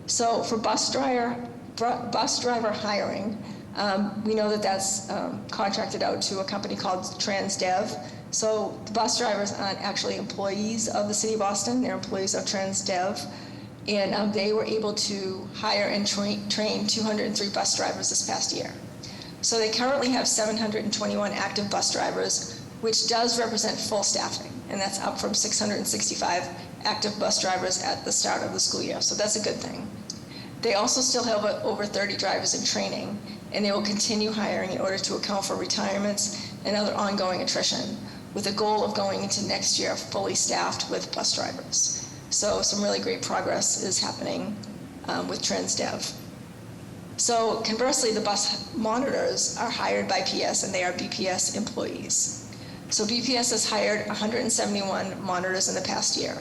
So for bus driver hiring, we know that that's contracted out to a company called TransDev. So the bus drivers aren't actually employees of the City of Boston, they're employees of TransDev. And they were able to hire and train 203 bus drivers this past year. So they currently have 721 active bus drivers, which does represent full staffing, and that's up from 665 active bus drivers at the start of the school year, so that's a good thing. They also still have over 30 drivers in training, and they will continue hiring in order to account for retirements and other ongoing attrition, with a goal of going into next year fully staffed with bus drivers. So some really great progress is happening with TransDev. So conversely, the bus monitors are hired by PS, and they are BPS employees. So BPS has hired 171 monitors in the past year,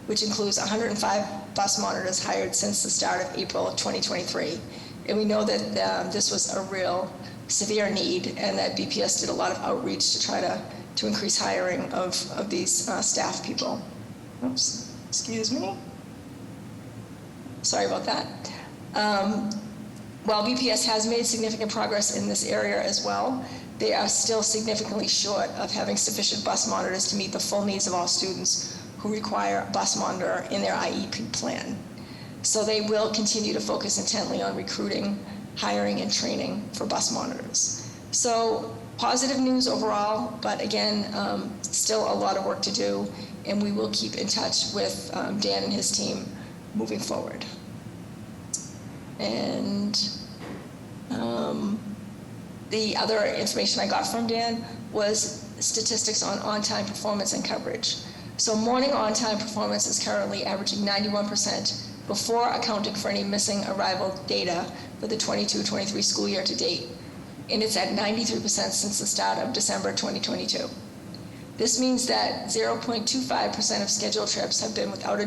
which includes 105 bus monitors hired since the start of April of 2023. And we know that this was a real severe need, and that BPS did a lot of outreach to try to increase hiring of these staff people. Oops. Excuse me. Sorry about that. While BPS has made significant progress in this area as well, they are still significantly short of having sufficient bus monitors to meet the full needs of all students who require a bus monitor in their IEP plan. So they will continue to focus intently on recruiting, hiring, and training for bus monitors. So positive news overall, but again, still a lot of work to do, and we will keep in touch with Dan and his team moving forward. And the other information I got from Dan was statistics on on-time performance and coverage. So morning on-time performance is currently averaging 91% before accounting for any missing arrival data for the 22-23 school year to date. And it's at 93% since the start of December 2022. This means that 0.25% of scheduled trips have been without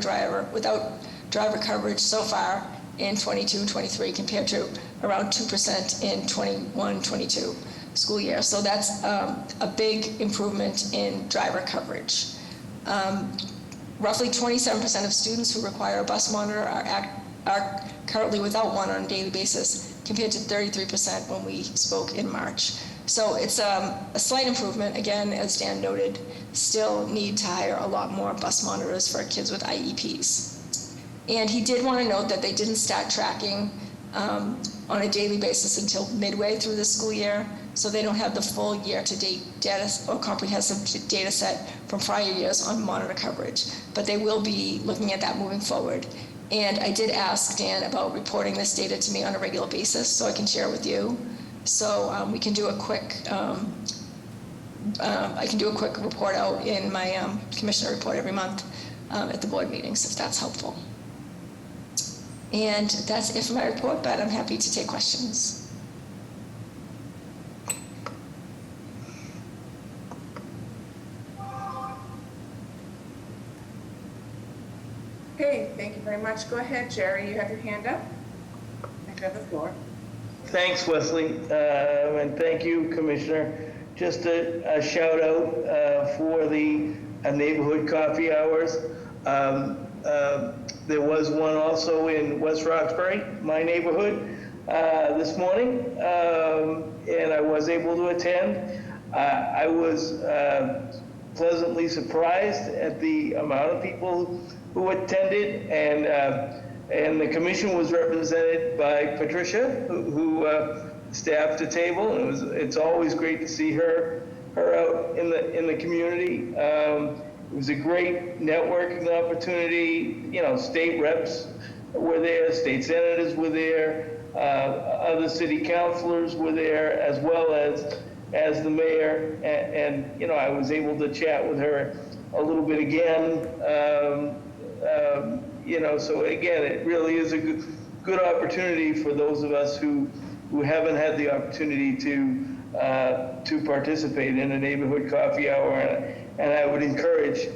driver coverage so far in 22 and 23, compared to around 2% in 21-22 school year. So that's a big improvement in driver coverage. Roughly 27% of students who require a bus monitor are currently without one on a daily basis, compared to 33% when we spoke in March. So it's a slight improvement. Again, as Dan noted, still need to hire a lot more bus monitors for kids with IEPs. And he did want to note that they didn't start tracking on a daily basis until midway through the school year, so they don't have the full year-to-date data or comprehensive data set from prior years on monitor coverage, but they will be looking at that moving forward. And I did ask Dan about reporting this data to me on a regular basis so I can share it with you. So we can do a quick, I can do a quick report out in my commissioner report every month at the board meetings, if that's helpful. And that's it for my report, but I'm happy to take questions. Okay, thank you very much. Go ahead, Jerry, you have your hand up. You have the floor. Thanks, Wesley, and thank you, Commissioner. Just a shout out for the neighborhood coffee hours. There was one also in West Roxbury, my neighborhood, this morning, and I was able to attend. I was pleasantly surprised at the amount of people who attended, and the commission was represented by Patricia, who staffed the table. And it's always great to see her out in the community. It was a great networking opportunity. You know, state reps were there, state senators were there, other city councilors were there, as well as the mayor. And you know, I was able to chat with her a little bit again. You know, so again, it really is a good opportunity for those of us who haven't had the opportunity to participate in a neighborhood coffee hour. And I would encourage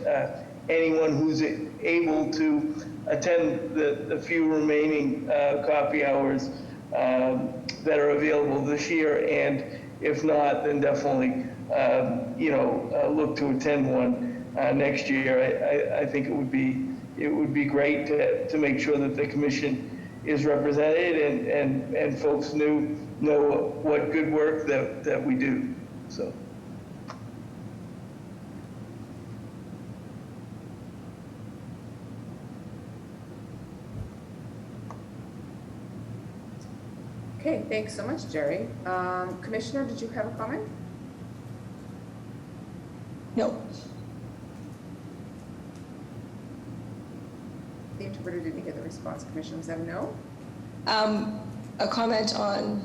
anyone who's able to attend the few remaining coffee hours that are available this year. And if not, then definitely, look to attend one next year. I think it would be great to make sure that the commission is represented and folks know what good work that we do. So. Okay, thanks so much, Jerry. Commissioner, did you have a comment? No. The interpreter didn't get the response. Commissioner, was that a no? A comment on,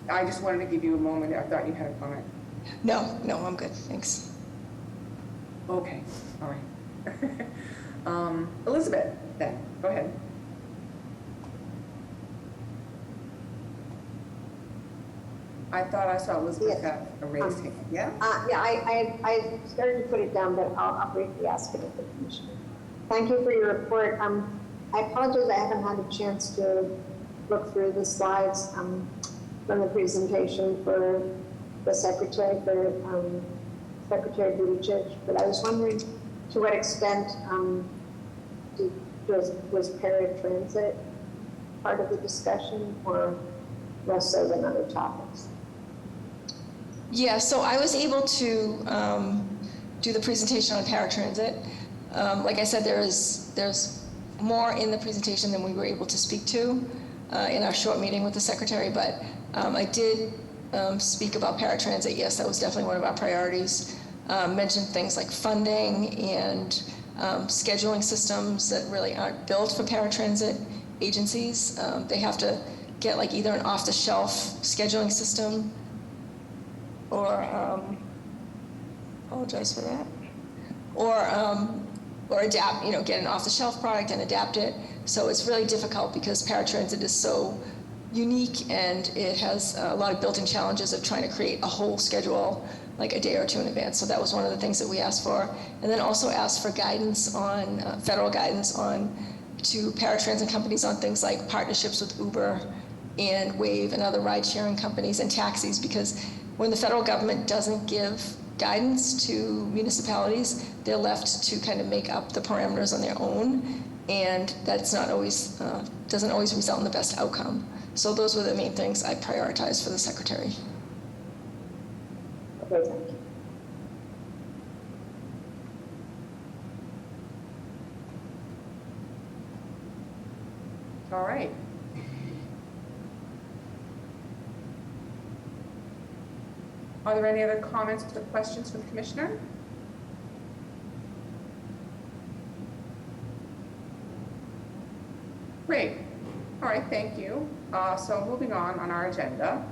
I just wanted to give you a moment. I thought you had a comment. no, I'm good, thanks. Okay, all right. Elizabeth, then, go ahead. I thought I saw Elizabeth have a raised hand. Yeah? I started to put it down, but I'll briefly ask it of the commissioner. Thank you for your report. I apologize I haven't had a chance to look through the slides from the presentation for the secretary, for Secretary Buttigieg, but I was wondering to what extent was paratransit part of the discussion or less so than other topics? Yeah, so I was able to do the presentation on paratransit. Like I said, there's more in the presentation than we were able to speak to in our short meeting with the secretary, but I did speak about paratransit. Yes, that was definitely one of our priorities. Mentioned things like funding and scheduling systems that really aren't built for paratransit agencies. They have to get like either an off-the-shelf scheduling system or apologize for that, or adapt, get an off-the-shelf product and adapt it. So it's really difficult because paratransit is so unique and it has a lot of built-in challenges of trying to create a whole schedule like a day or two in advance. So that was one of the things that we asked for. And then also asked for guidance on, federal guidance on, to paratransit companies on things like partnerships with Uber and Wave and other ride-sharing companies and taxis, because when the federal government doesn't give guidance to municipalities, they're left to kind of make up the parameters on their own, and that's not always, doesn't always result in the best outcome. So those were the main things I prioritized for the secretary. Okay, thank you. All right. Are there any other comments or questions for the commissioner? Great. All right, thank you. So moving on our agenda,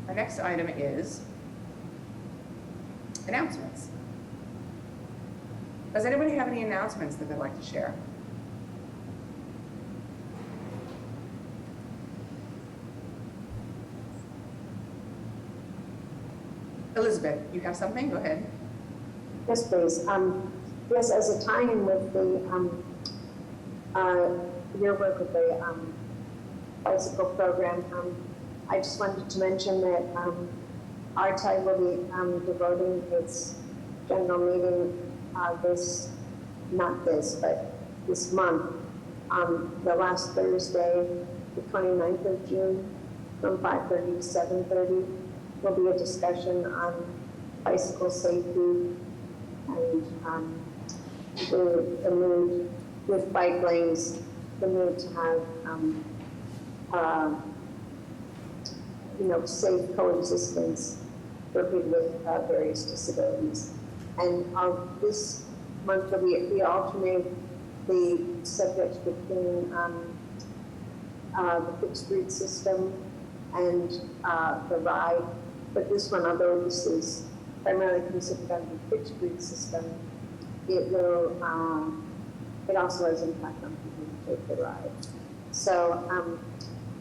our next item is announcements. Does anybody have any announcements that they'd like to share? Elizabeth, you have something? Go ahead. Yes, please. Yes, as a tie-in with the your work with the bicycle program, I just wanted to mention that RTI will be devoting its general meeting this month, the last Thursday, the 29th of June, from 5:30 to 7:30. Will be a discussion on bicycle safety and the need with bike lanes, the need to have safe coexistence for people with various disabilities. And this month we alternate the subjects between the fixed route system and the ride. But this one, although this is primarily considered under the fixed route system, it also has impact on people who take the ride. So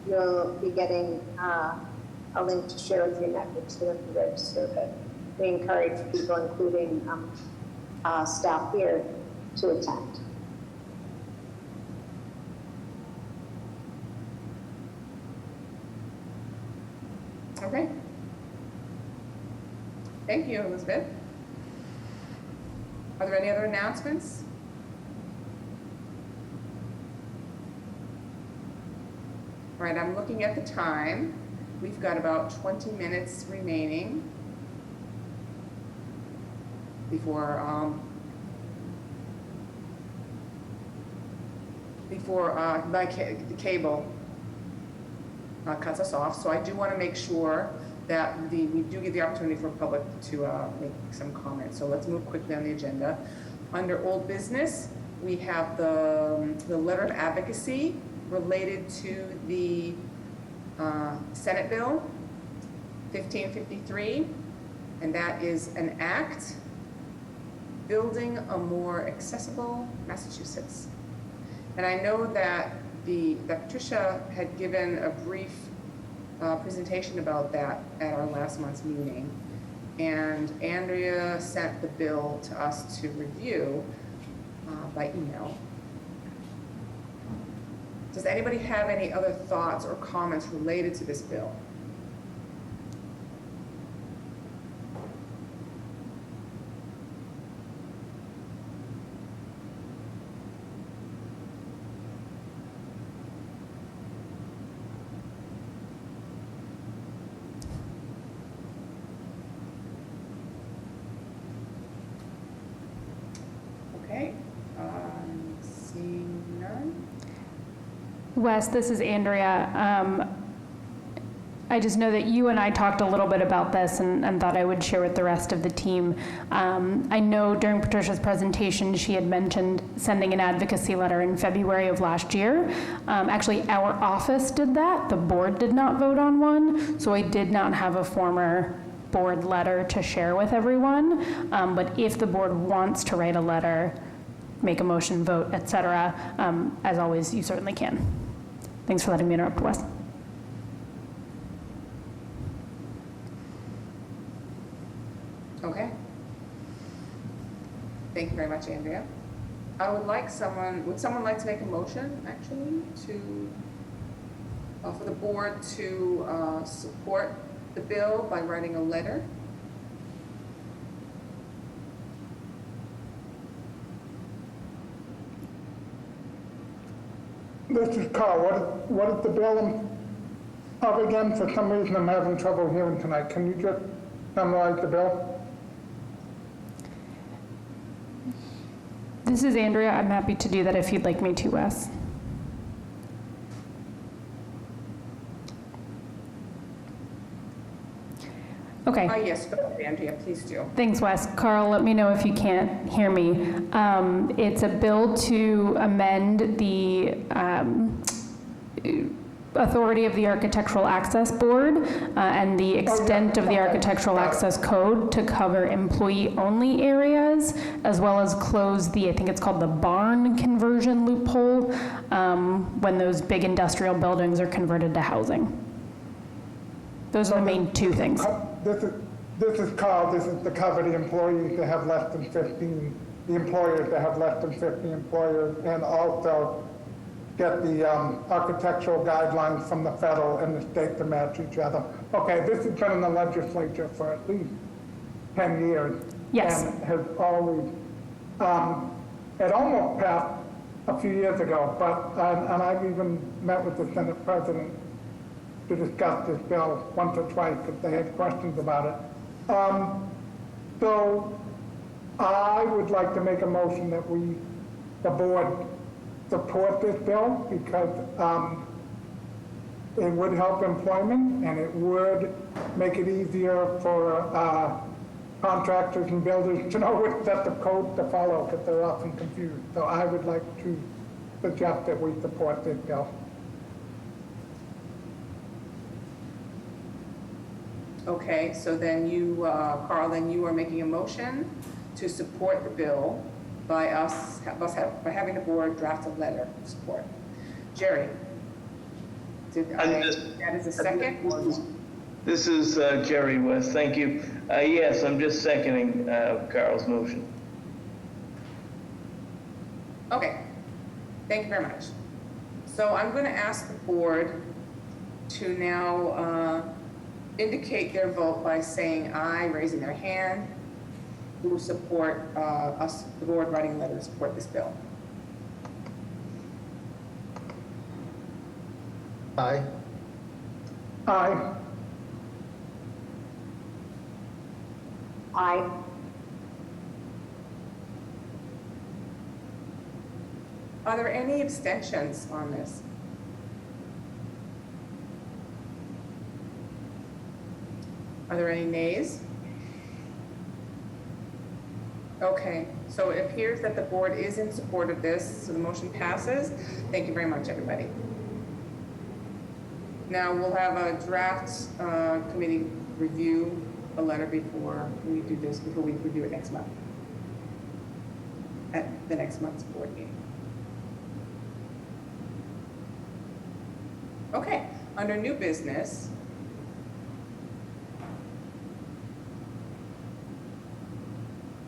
you'll be getting a link to share with your networks so you have to register, but we encourage people, including staff here, to attend. Okay. Thank you, Elizabeth. Are there any other announcements? All right, I'm looking at the time. We've got about 20 minutes remaining before the cable cuts us off. So I do want to make sure that we do give the opportunity for public to make some comments. So let's move quickly on the agenda. Under old business, we have the letter of advocacy related to the Senate Bill 1553, and that is an act building a more accessible Massachusetts. And I know that that Patricia had given a brief presentation about that at our last month's meeting, and Andrea sent the bill to us to review by email. Does anybody have any other thoughts or comments related to this bill? Okay, seeing none. Wes, this is Andrea. I just know that you and I talked a little bit about this and thought I would share with the rest of the team. I know during Patricia's presentation, she had mentioned sending an advocacy letter in February of last year. Actually, our office did that. The board did not vote on one, so I did not have a former board letter to share with everyone. But if the board wants to write a letter, make a motion, vote, et cetera, as always, you certainly can. Thanks for letting me interrupt, Wes. Okay. Thank you very much, Andrea. Would someone like to make a motion, actually, for the board to support the bill by writing a letter? This is Carl. What is the bill of again? For some reason, I'm having trouble hearing tonight. Can you just summarize the bill? This is Andrea. I'm happy to do that if you'd like me to, Wes. Okay. Yes, go ahead, Andrea, please do. Thanks, Wes. Carl, let me know if you can't hear me. It's a bill to amend the authority of the Architectural Access Board and the extent of the Architectural Access Code to cover employee-only areas, as well as close I think it's called the barn conversion loophole, when those big industrial buildings are converted to housing. Those are the main two things. This is Carl. This is to cover the employees that have less than 15, the employers that have less than 50 employers, and also get the architectural guidelines from the federal and the state to match each other. Okay, this has been in the legislature for at least 10 years. Yes. And has always, it almost passed a few years ago, but, and I've even met with the Senate President to discuss this bill once or twice because they had questions about it. So I would like to make a motion that the board support this bill because it would help employment and it would make it easier for contractors and builders to know which set of codes to follow because they're often confused. So I would like to suggest that we support this bill. Okay, so then you, Carl, then you are making a motion to support the bill by by having the board draft a letter of support. Jerry? That is a second? This is Jerry West, thank you. Yes, I'm just seconding Carl's motion. Okay, thank you very much. So I'm going to ask the board to now indicate their vote by saying aye, raising their hand, who support us, the board writing a letter to support this bill. Aye. Aye. Aye. Are there any abstentions on this? Are there any nays? Okay, so it appears that the board is in support of this, so the motion passes. Thank you very much, everybody. Now, we'll have a draft committee review a letter before we do this, before we review it next month, at the next month's board meeting. Okay, under new business,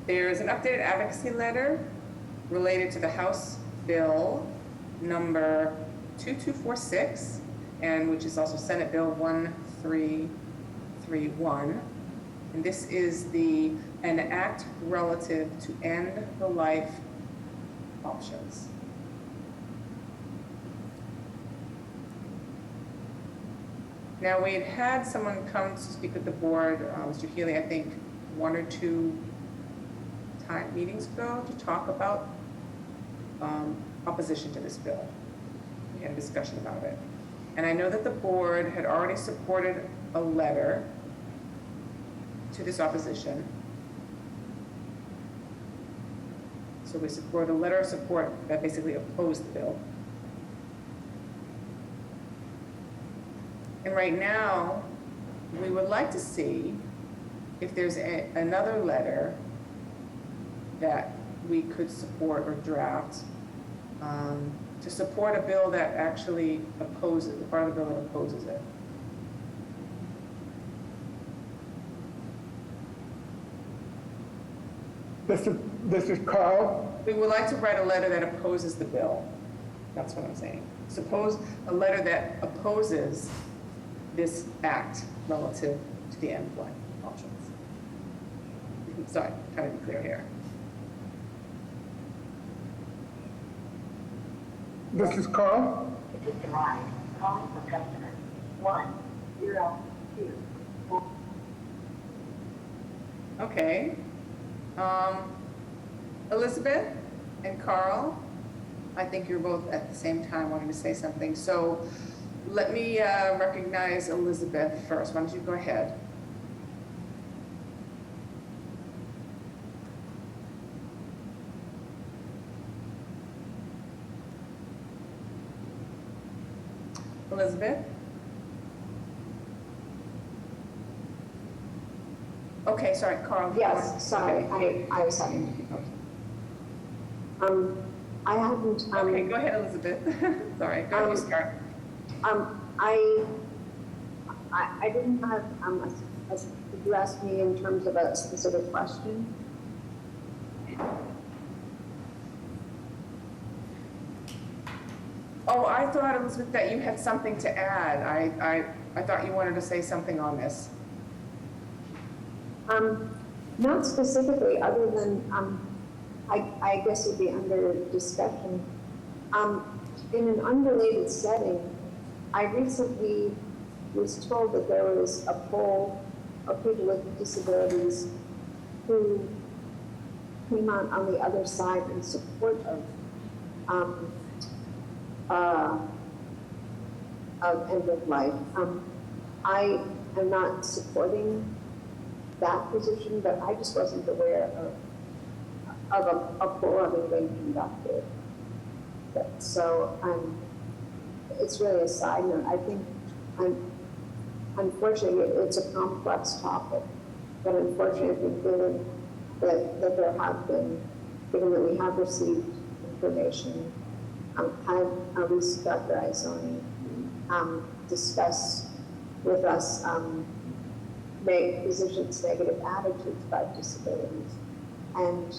there is an updated advocacy letter related to the House Bill number 2246, and which is also Senate Bill 1331. And this is an act relative to end the life options. Now, we had someone come to speak with the board, Mr. Healy, I think 1 or 2 meetings ago, to talk about opposition to this bill. We had a discussion about it. And I know that the board had already supported a letter to this opposition. So we support a letter of support that basically opposed the bill. And right now, we would like to see if there's another letter that we could support or draft to support a bill that actually opposes, the part of the bill that opposes it. This is Carl. We would like to write a letter that opposes the bill. That's what I'm saying. Suppose a letter that opposes this act relative to the end of life options. Sorry, trying to be clear here. This is Carl. This is Ryan, calling for customer 102. Okay. Elizabeth and Carl, I think you're both at the same time wanting to say something. So let me recognize Elizabeth first. Why don't you go ahead? Elizabeth? Okay, sorry, Carl. Yes, sorry, I was having. I haven't. Okay, go ahead, Elizabeth. Sorry, go ahead, you start. I didn't have, you asked me in terms of a specific question. Oh, I thought, Elizabeth, that you had something to add. I thought you wanted to say something on this. Not specifically, other than, I guess it'd be under discussion. In an unrelated setting, I recently was told that there was a poll of people with disabilities who came out on the other side in support of end of life. I am not supporting that position, but I just wasn't aware of a poll having been conducted. So it's really a side note. I think, unfortunately, it's a complex topic, but unfortunately, I think that there have been given that we have received information, have at least Dr. Izzoni discuss with us physicians' negative attitudes about disabilities and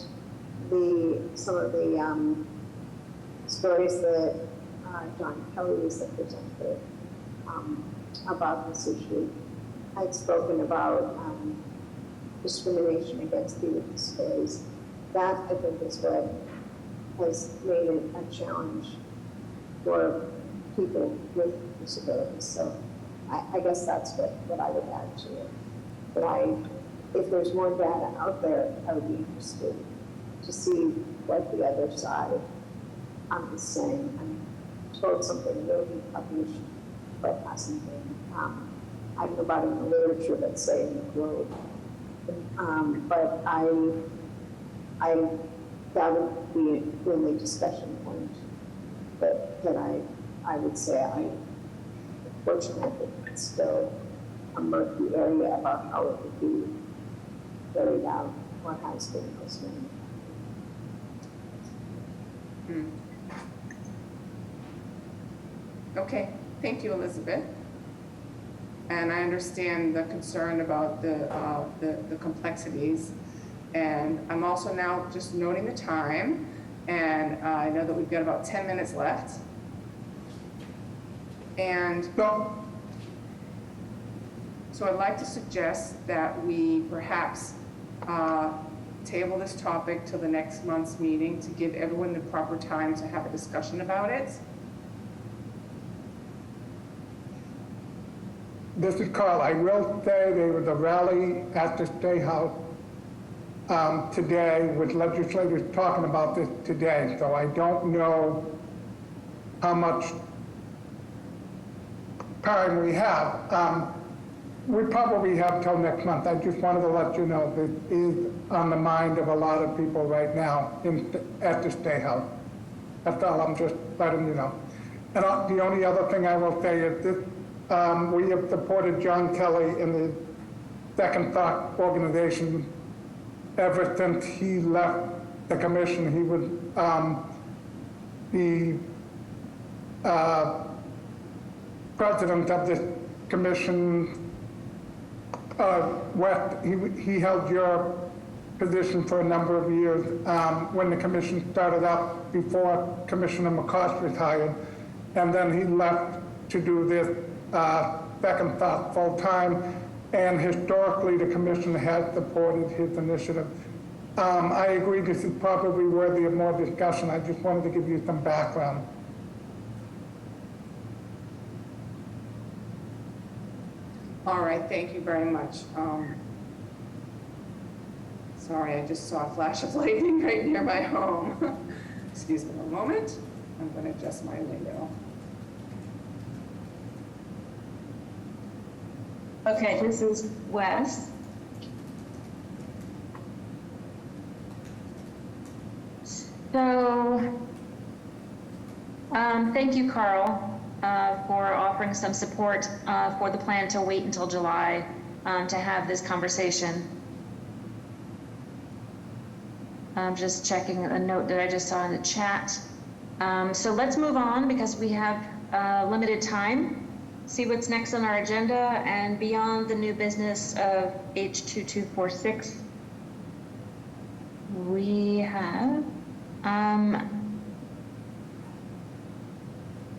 some of the stories that John Kelly has presented about this issue. I'd spoken about discrimination against people with disabilities. That, I think, is what has made it a challenge for people with disabilities. So I guess that's what I would add to it. But if there's more data out there, I would be interested to see what the other side is saying. I'm told something will be published, but hasn't been. I don't know about in the literature, but say in the Globe. But that would be the only discussion point that I would say unfortunately, it's still a murky area about how it would be carried out, what has been postponed. Okay, thank you, Elizabeth. And I understand the concern about the complexities. And I'm also now just noting the time. And I know that we've got about 10 minutes left. And so I'd like to suggest that we perhaps table this topic till the next month's meeting to give everyone the proper time to have a discussion about it. This is Carl. I will say there was a rally at the State House today with legislators talking about this today. So I don't know how much time we have. We probably have till next month. I just wanted to let you know this is on the mind of a lot of people right now at the State House. That's all. I'm just letting you know. And the only other thing I will say is this. We have supported John Kelly in the Second Thought organization ever since he left the commission. He was the president of this commission. He held your position for a number of years when the commission started up before Commissioner McCosh retired, and then he left to do this Second Thought full time, and historically the commission has supported his initiative. I agree this is probably worthy of more discussion. I just wanted to give you some background. All right, thank you very much. Sorry, I just saw a flash of lightning right near my home. Excuse me a moment. I'm going to adjust my window. Okay, this is Wes. So, thank you, Carl, for offering some support for the plan to wait until July to have this conversation. I'm just checking a note that I just saw in the chat. So let's move on because we have limited time. See what's next on our agenda, and beyond the new business of H2246, we have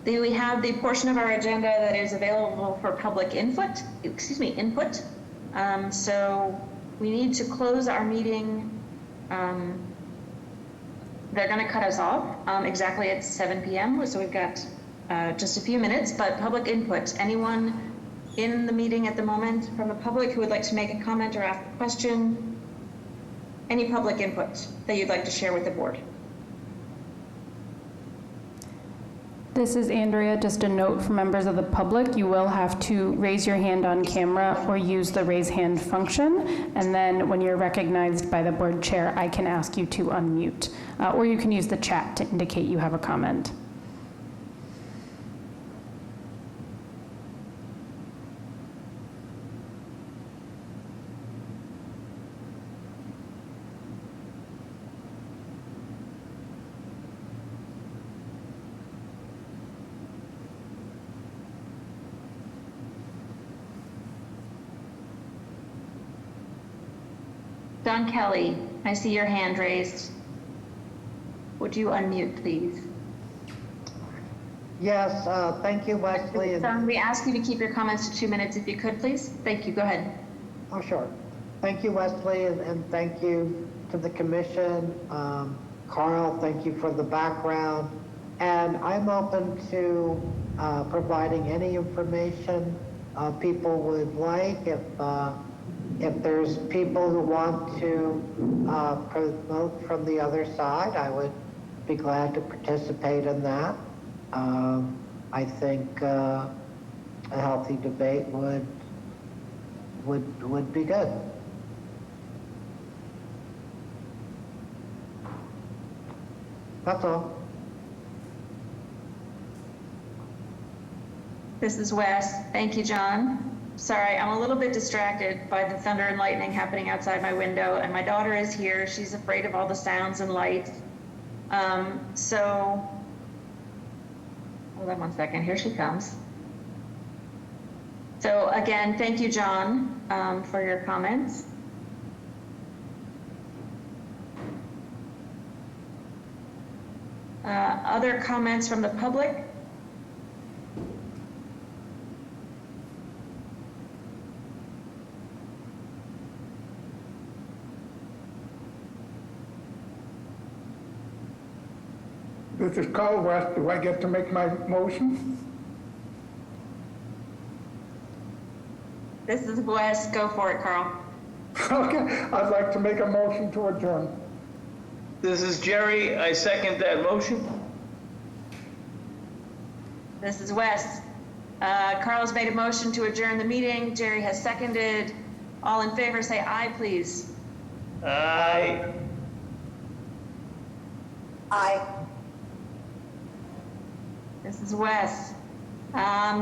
the portion of our agenda that is available for public input. So we need to close our meeting. They're going to cut us off exactly at 7 p.m. So we've got just a few minutes, but public input. Anyone in the meeting at the moment from the public who would like to make a comment or ask a question? Any public input that you'd like to share with the board? This is Andrea. Just a note for members of the public, you will have to raise your hand on camera or use the raise hand function. And then when you're recognized by the board chair, I can ask you to unmute. Or you can use the chat to indicate you have a comment. Don Kelly, I see your hand raised. Would you unmute, please? Yes, thank you, Wesley. Don, we ask you to keep your comments to 2 minutes if you could, please. Thank you. Go ahead. Oh, sure. Thank you, Wesley, and thank you to the commission. Carl, thank you for the background. And I'm open to providing any information people would like. If there's people who want to promote from the other side, I would be glad to participate in that. I think a healthy debate would be good. That's all. This is Wes. Thank you, John. Sorry, I'm a little bit distracted by the thunder and lightning happening outside my window, and my daughter is here. She's afraid of all the sounds and lights. So, hold on 1 second. Here she comes. So again, thank you, John, for your comments. Other comments from the public? This is Carl West. Do I get to make my motion? This is Wes. Go for it, Carl. Okay, I'd like to make a motion to adjourn. This is Jerry. I second that motion. This is Wes. Carl's made a motion to adjourn the meeting. Jerry has seconded. All in favor, say aye, please. Aye. Aye. This is Wes.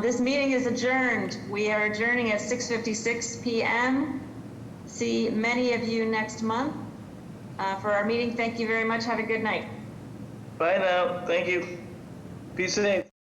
This meeting is adjourned. We are adjourning at 6:56 p.m. See many of you next month for our meeting. Thank you very much. Have a good night. Bye now. Thank you. Be safe.